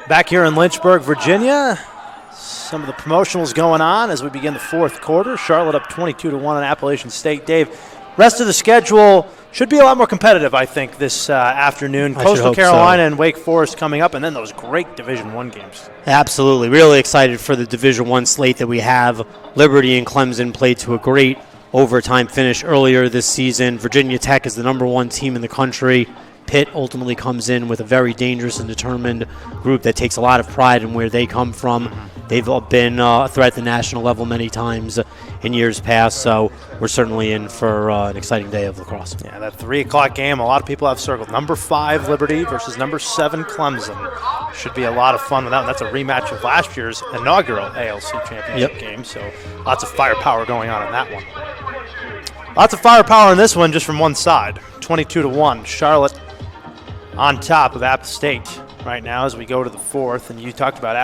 Back here in Lynchburg, Virginia, some of the promotionals going on as we begin the fourth quarter. Charlotte up 22-1 on Appalachian State. Dave, rest of the schedule should be a lot more competitive, I think, this afternoon. Coastal Carolina and Wake Forest coming up, and then those great Division I games. Absolutely. Really excited for the Division I slate that we have. Liberty and Clemson played to a great overtime finish earlier this season. Virginia Tech is the #1 team in the country. Pitt ultimately comes in with a very dangerous and determined group that takes a lot of pride in where they come from. They've been a threat at the national level many times in years past, so we're certainly in for an exciting day of lacrosse. Yeah, that 3 o'clock game, a lot of people have circled. #5 Liberty versus #7 Clemson. Should be a lot of fun with that. And that's a rematch of last year's inaugural ALC championship game, so lots of firepower going on in that one. Lots of firepower in this one just from one side. 22-1. Charlotte on top of App State right now as we go to the fourth. And you talked about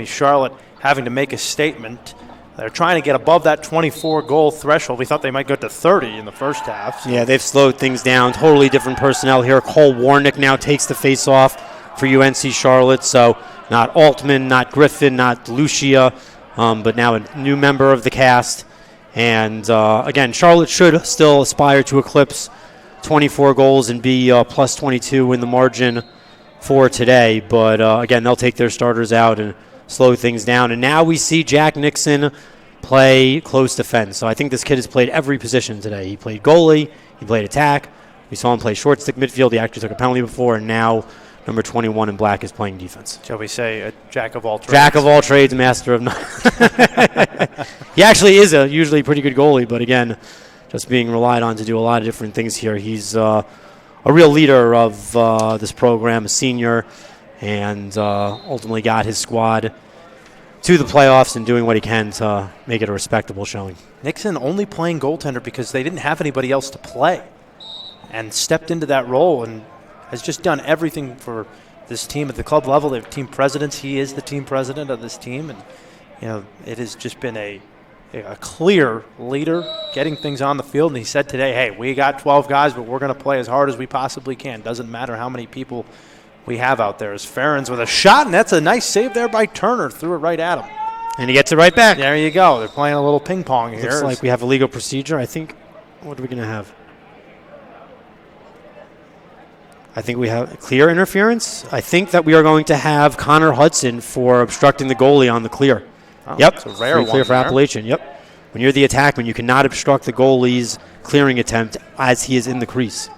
Charlotte having to make a statement. They're trying to get above that 24-goal threshold. We thought they might go to 30 in the first half. So. Yeah, they've slowed things down. Totally different personnel here. Cole Warnick now takes the face-off for UNC Charlotte. So not Altman, not Griffin, not Lucia, but now a new member of the cast. And, again, Charlotte should still aspire to eclipse 24 goals and be plus 22 in the margin for today. But, again, they'll take their starters out and slow things down. And now we see Jack Nixon play close defense. So I think this kid has played every position today. He played goalie. He played attack. We saw him play short stick midfield. He actually took a penalty before. And now number 21 in black is playing defense. Shall we say a jack of all trades? Jack of all trades, master of none. He actually is a usually pretty good goalie, but again, just being relied on to do a lot of different things here. He's a real leader of this program, a senior, and ultimately got his squad to the playoffs and doing what he can to make it a respectable showing. Nixon only playing goaltender because they didn't have anybody else to play and stepped into that role and has just done everything for this team at the club level. They have team presidents. He is the team president of this team, and it has just been a clear leader getting things on the field. And he said today, hey, we got 12 guys, but we're going to play as hard as we possibly can. Doesn't matter how many people we have out there. As Ferens with a shot, and that's a nice save there by Turner. Threw it right at him. And he gets it right back. There you go. They're playing a little ping pong here. Looks like we have a legal procedure. I think, what are we going to have? I think we have clear interference. I think that we are going to have Connor Hudson for obstructing the goalie on the clear. Oh, yep, it's a rare one clear for Appalachian. Yep. When you're the attackman, you cannot obstruct the goalie's clearing attempt as he is in the crease.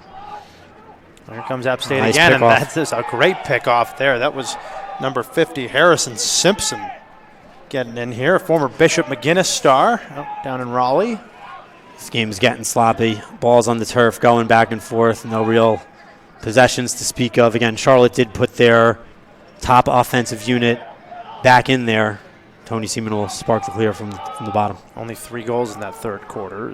Here comes App State Nice again, and pick-off. that's just a great pickoff there. That was number 50, Harrison Simpson, getting in here. A former Bishop McGuinness star out down in Raleigh. This game's getting sloppy. Balls on the turf, going back and forth. No real possessions to speak of. Again, Charlotte did put their top offensive unit back in there. Tony Seaman will spark the clear from the bottom. Only 3 goals in that third quarter.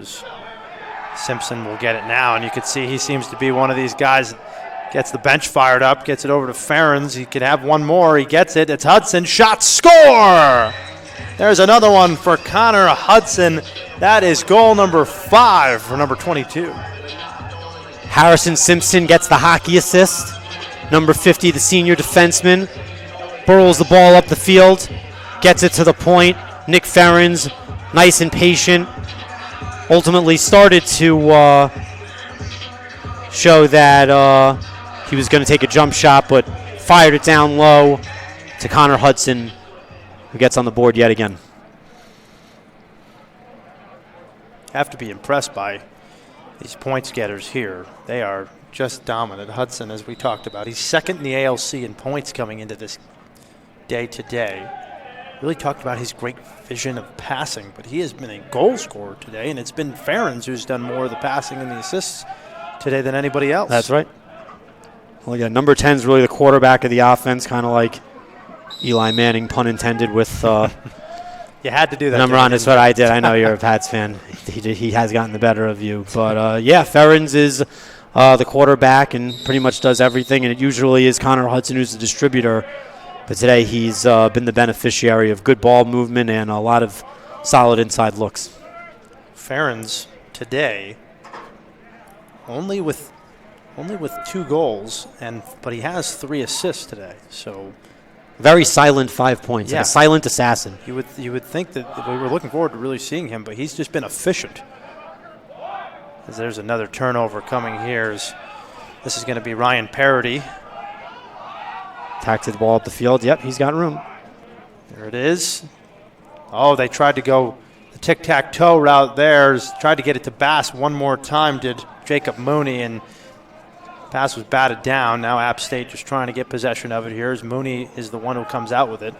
Simpson will get it now, and you can see he seems to be one of these guys that gets the bench fired up, gets it over to Ferens. He could have one more. He gets it. It's Hudson. Shot, score! There's another one for Connor Hudson. That is goal number 5 for number 22. Harrison Simpson gets the hockey assist. Number 50, the senior defenseman, burrows the ball up the field, gets it to the point. Nick Ferens, nice and patient, ultimately started to show that he was going to take a jump shot, but fired it down low to Connor Hudson, who gets on the board yet again. Have to be impressed by these points getters here. They are just dominant. Hudson, as we talked about, he's second in the ALC in points coming into this day today. Really talked about his great vision of passing, but he has been a goal scorer today, and it's been Ferens who's done more of the passing and the assists today than anybody else. That's right. Well, yeah, number 10 is really the quarterback of the offense, kind of like Eli Manning, pun intended, with you had to do that. number on is what I did. I know you're a Pats fan. He has gotten the better of you. But, yeah, Ferens is the quarterback and pretty much does everything, and it usually is Connor Hudson who's the distributor. But today he's been the beneficiary of good ball movement and a lot of solid inside looks. Ferens today only with only with 2 goals, but he has 3 assists today. So very silent 5 points, yeah. Like a silent assassin. You would think that we were looking forward to really seeing him, but he's just been efficient. As there's another turnover coming here. This is going to be Ryan Parody. Tacked the ball up the field. Yep, he's got room. There it is. Oh, they tried to go the tic-tac-toe route there. Tried to get it to Bass one more time, did Jacob Mooney, and pass was batted down. Now App State just trying to get possession of it here as Mooney is the one who comes out with it.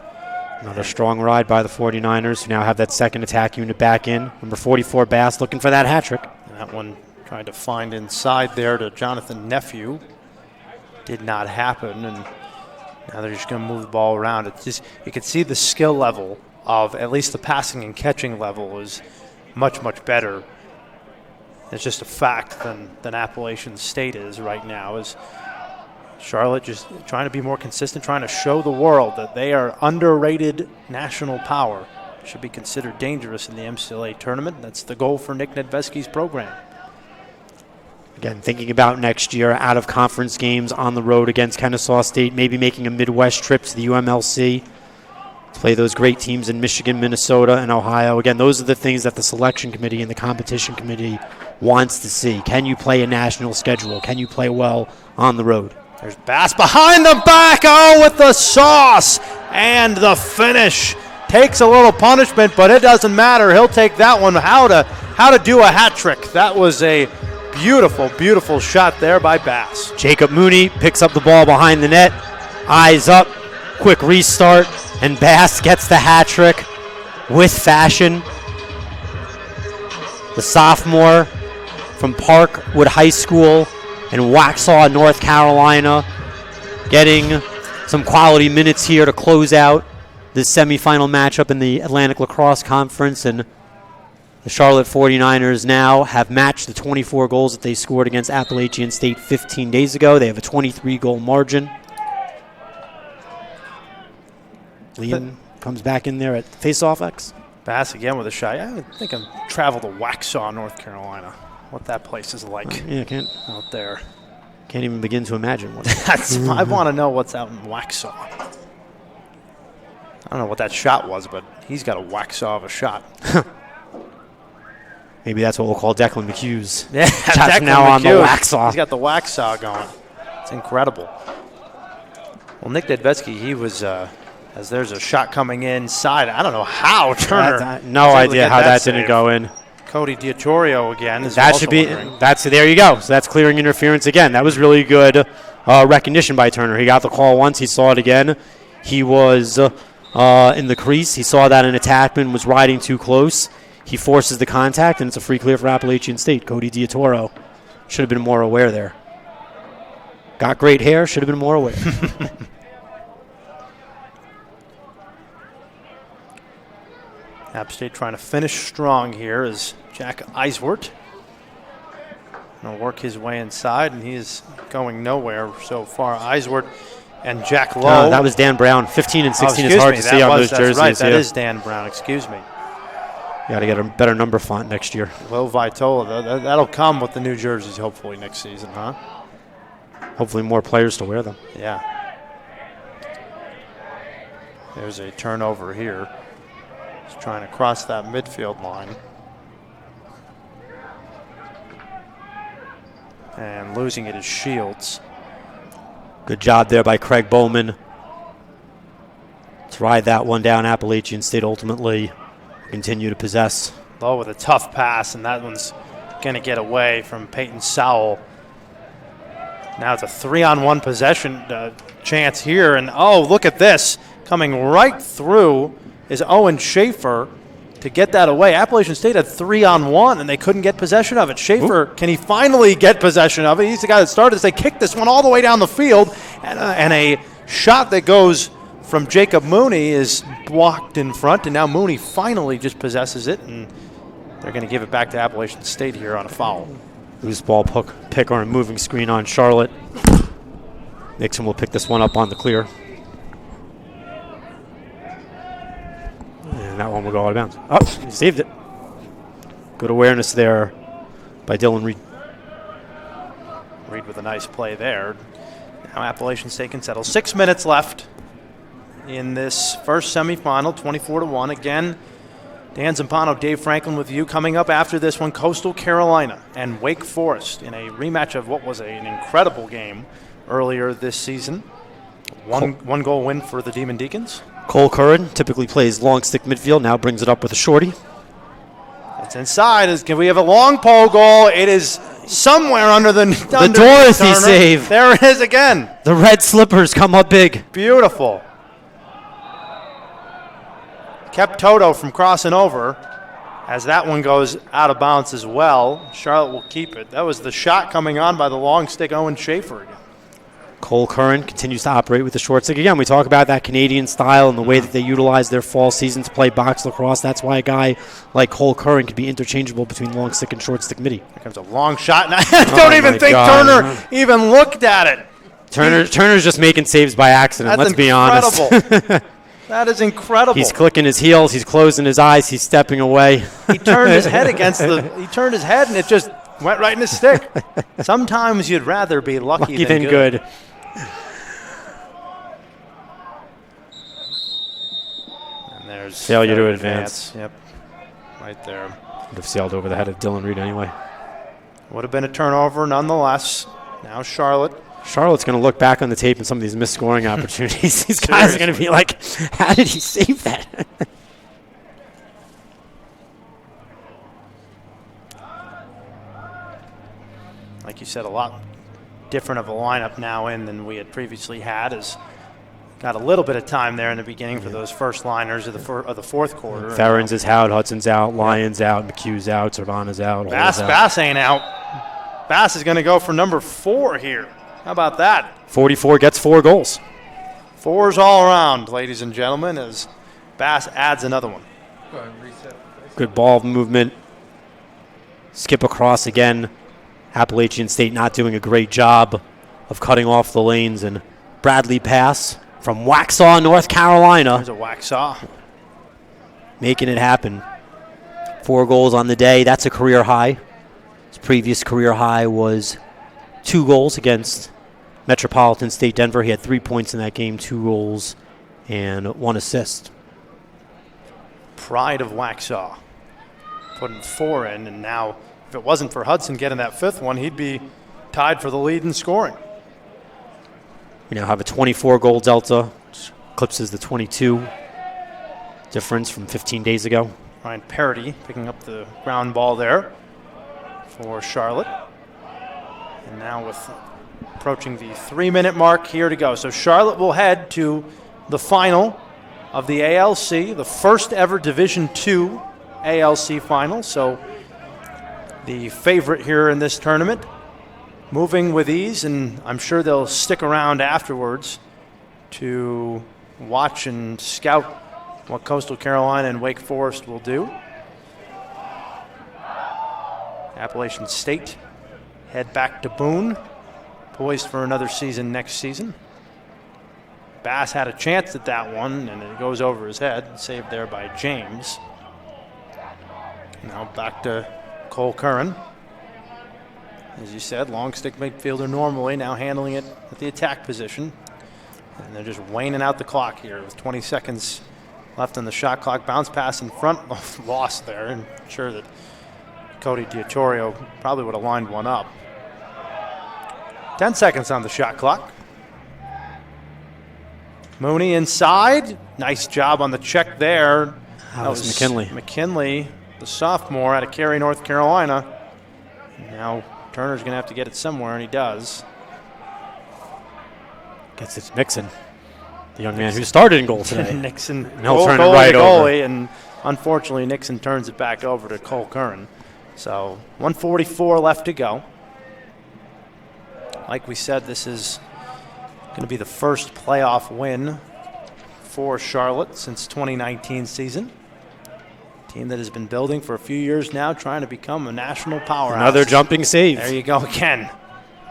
Another strong ride by the 49ers, who now have that second attack unit back in. Number 44, Bass, looking for that hat trick. And that one tried to find inside there to Jonathan Nephew. Did not happen, and now they're just going to move the ball around. It's just, you can see the skill level of at least the passing and catching level is much, much better. It's just a fact than Appalachian State is right now. Is Charlotte just trying to be more consistent, trying to show the world that they are underrated national power. Should be considered dangerous in the MCLA tournament. That's the goal for Nick Nedvesky's program. Again, thinking about next year, out-of-conference games on the road against Kennesaw State, maybe making a Midwest trip to the UMLC, to play those great teams in Michigan, Minnesota, and Ohio. Again, those are the things that the selection committee and the competition committee wants to see. Can you play a national schedule? Can you play well on the road? There's Bass behind the back. Oh, with the sauce and the finish. Takes a little punishment, but it doesn't matter. He'll take that one. How to do a hat trick. That was a beautiful, beautiful shot there by Bass. Jacob Mooney picks up the ball behind the net. Eyes up. Quick restart. And Bass gets the hat trick with fashion. The sophomore from Parkwood High School in Waxhaw, North Carolina, getting some quality minutes here to close out this semifinal matchup in the Atlantic Lacrosse Conference. And the Charlotte 49ers now have matched the 24 goals that they scored against Appalachian State 15 days ago. They have a 23-goal margin. Liam comes back in there at face-off X. Bass again with a shot. I think I've traveled to Waxhaw, North Carolina. What that place is like out there. Can't even begin to imagine what. I want to know what's out in Waxhaw. I don't know what that shot was, but he's got a Waxhaw of a shot. Maybe that's what we'll call Declan McHugh's. Yeah, Declan now on the Waxhaw. He's got the Waxhaw going. It's incredible. Well, Nick Nedvesky, he was, as there's a shot coming inside. I don't know how Turner. No idea how that didn't go in. Cody Diatorio again. That should be. There you go. So that's clearing interference again. That was really good recognition by Turner. He got the call once. He saw it again. He was in the crease. He saw that an attackman was riding too close. He forces the contact, and it's a free clear for Appalachian State. Cody Diatoro should have been more aware there. Got great hair. Should have been more aware. App State trying to finish strong here is Jack Eiswert. Going to work his way inside, and he is going nowhere so far. Eiswert and Jack Lowe. That was Dan Brown. 15 and 16 is hard to see on those jerseys. Right, that is Dan Brown. Excuse me. Got to get a better number font next year. Lowe Vitola. That'll come with the new jerseys hopefully next season, huh? Hopefully more players to wear them. Yeah. There's a turnover here. He's trying to cross that midfield line. And losing it is Shields. Good job there by Craig Bowman to ride that one down. Appalachian State ultimately continue to possess. Lowe with a tough pass, and that one's going to get away from Peyton Sowell. Now it's a 3-on-1 possession chance here, and oh, look at this. Coming right through is Owen Schaefer to get that away. Appalachian State had 3-on-1, and they couldn't get possession of it. Schaefer, can he finally get possession of it? He's the guy that started this. They kicked this one all the way down the field, and a shot that goes from Jacob Mooney is blocked in front, and now Mooney finally just possesses it, and they're going to give it back to Appalachian State here on a foul. Loose ball pick on a moving screen on Charlotte. Nixon will pick this one up on the clear. And that one will go out of bounds. Oh, he saved it. Good awareness there by Dylan Reed. Reed with a nice play there. Now Appalachian State can settle. 6 minutes left in this first semifinal, 24-1. Again, Dan Zampano, Dave Franklin with you. Coming up after this one, Coastal Carolina and Wake Forest in a rematch of what was an incredible game earlier this season. One goal win for the Demon Deacons. Cole Curran typically plays long stick midfield, now brings it up with a shorty. It's inside. Can we have a long pole goal? It is somewhere under the Dorsey save. There it is again. The red slippers come up big. Beautiful. Kept Toto from crossing over as that one goes out of bounds as well. Charlotte will keep it. That was the shot coming on by the long stick Owen Schaefer again. Cole Curran continues to operate with the short stick. Again, we talk about that Canadian style and the way that they utilize their fall season to play box lacrosse. That's why a guy like Cole Curran could be interchangeable between long stick and short stick midi. Here comes a long shot, and I don't even think Turner even looked at it. Turner's just making saves by accident, let's be honest. That is incredible. He's clicking his heels, he's closing his eyes, he's stepping away. He turned his head he turned his head and it just went right in his stick. Sometimes you'd rather be lucky than good. And there's failure to advance. Yep. Right there. Would have sailed over the head of Dylan Reed anyway. Would have been a turnover nonetheless. Now Charlotte's going to look back on the tape and some of these missed scoring opportunities. These guys are going to be like, how did he save that? Like you said, a lot different of a lineup now in than we had previously had. Has got a little bit of time there in the beginning for those first liners of the fourth quarter. Ferens is out, Hudson's out, Lyons out, McHugh's out, Servana's out. Bass ain't out. Bass is going to go for number 4 here. How about that? 44 gets 4 goals. 4s all around, ladies and gentlemen, as Bass adds another one. Good ball movement. Skip across again. Appalachian State not doing a great job of cutting off the lanes. And Bradley pass from Waxhaw, North Carolina. There's a Waxhaw. Making it happen. 4 goals on the day. That's a career high. His previous career high was 2 goals against Metropolitan State Denver. He had 3 points in that game, 2 goals, and 1 assist. Pride of Waxhaw. Putting 4 in, and now if it wasn't for Hudson getting that 5th one, he'd be tied for the lead in scoring. We now have a 24-goal delta, which eclipses the 22 difference from 15 days ago. Ryan Parity picking up the ground ball there for Charlotte. And now with approaching the 3-minute mark here to go. So Charlotte will head to the final of the ALC, the first ever Division II ALC final. So the favorite here in this tournament, moving with ease, and I'm sure they'll stick around afterwards to watch and scout what Coastal Carolina and Wake Forest will do. Appalachian State head back to Boone, poised for another season next season. Bass had a chance at that one, and it goes over his head, saved there by James. Now back to Cole Curran. As you said, long stick midfielder normally, now handling it at the attack position. And they're just waning out the clock here with 20 seconds left on the shot clock. Bounce pass in front, lost there, and sure that Cody Diatorio probably would have lined one up. 10 seconds on the shot clock. Mooney inside. Nice job on the check there. That was McKinley. McKinley, the sophomore out of Cary, North Carolina. Now Turner's going to have to get it somewhere, and he does. Gets it to Nixon, the young man who started in goal today. Nixon, and he'll turn it right over. And unfortunately, Nixon turns it back over to Cole Curran. So 1:44 left to go. Like we said, this is going to be the first playoff win for Charlotte since 2019 season. Team that has been building for a few years now, trying to become a national powerhouse. Another jumping save. There you go again.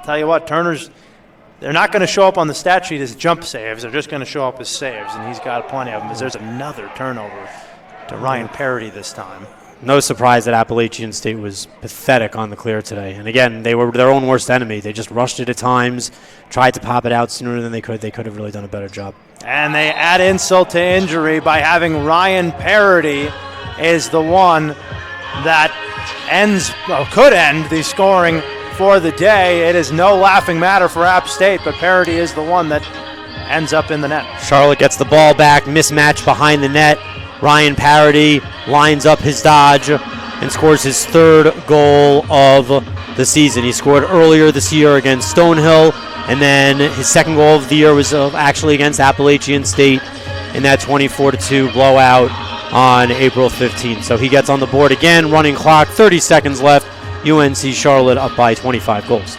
Tell you what, they're not going to show up on the stat sheet as jump saves. They're just going to show up as saves, and he's got plenty of them. As there's another turnover to Ryan Parity this time. No surprise that Appalachian State was pathetic on the clear today. And again, they were their own worst enemy. They just rushed it at times, tried to pop it out sooner than they could. They could have really done a better job. And they add insult to injury by having Ryan Parody is the one that could end the scoring for the day. It is no laughing matter for App State, but Parody is the one that ends up in the net. Charlotte gets the ball back, mismatch behind the net. Ryan Parody lines up his dodge and scores his third goal of the season. He scored earlier this year against Stonehill, and then his second goal of the year was actually against Appalachian State in that 24-2 blowout on April 15th. So he gets on the board again, running clock, 30 seconds left. UNC Charlotte up by 25 goals.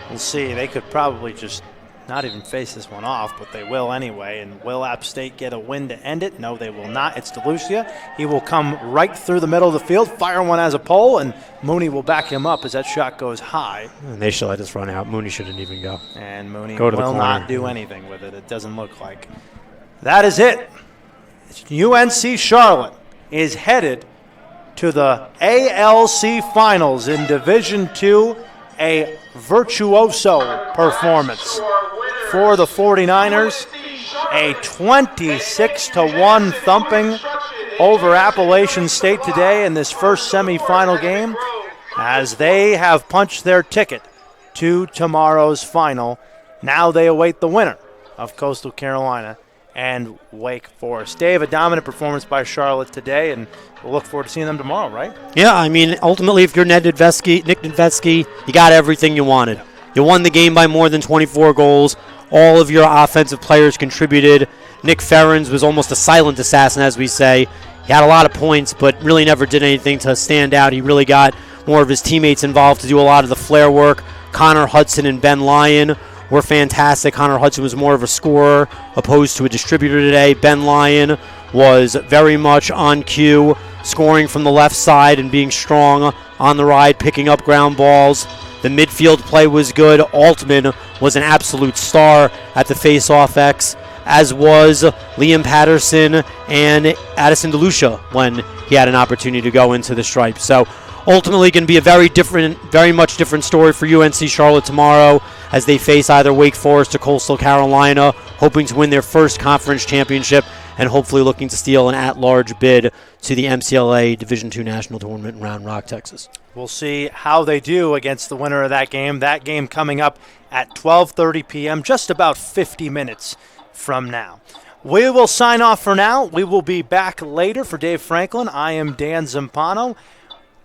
We'll see. They could probably just not even face this one off, but they will anyway. And will App State get a win to end it? No, they will not. It's DeLucia. He will come right through the middle of the field, fire one as a pole, and Mooney will back him up as that shot goes high. And they should let us run out. Mooney shouldn't even go. And Mooney will not do anything with it. It doesn't look like. That is it. UNC Charlotte is headed to the ALC Finals in Division II, a virtuoso performance for the 49ers, a 26-1 thumping over Appalachian State today in this first semifinal game, as they have punched their ticket to tomorrow's final. Now they await the winner of Coastal Carolina and Wake Forest. Dave, a dominant performance by Charlotte today, and we'll look forward to seeing them tomorrow, right? Yeah, I mean, ultimately, if you're Nick Nedvesky, you got everything you wanted. You won the game by more than 24 goals. All of your offensive players contributed. Nick Ferrens was almost a silent assassin, as we say. He had a lot of points, but really never did anything to stand out. He really got more of his teammates involved to do a lot of the flair work. Connor Hudson and Ben Lyon were fantastic. Connor Hudson was more of a scorer opposed to a distributor today. Ben Lyon was very much on cue, scoring from the left side and being strong on the ride, picking up ground balls. The midfield play was good. Altman was an absolute star at the face-off X, as was Liam Patterson and Addison DeLucia when he had an opportunity to go into the stripes. So ultimately going to be a very much different story for UNC Charlotte tomorrow as they face either Wake Forest or Coastal Carolina, hoping to win their first conference championship and hopefully looking to steal an at-large bid to the MCLA Division II National Tournament in Round Rock, Texas. We'll see how they do against the winner of that game. That game coming up at 12:30 p.m., just about 50 minutes from now. We will sign off for now. We will be back later. For Dave Franklin, I am Dan Zampano.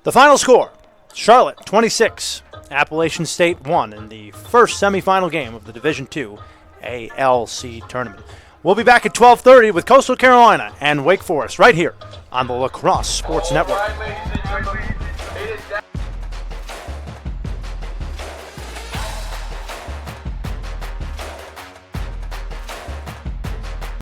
The final score, Charlotte 26, Appalachian State 1 in the first semifinal game of the Division II ALC tournament. We'll be back at 12:30 with Coastal Carolina and Wake Forest right here on the Lacrosse Sports Network.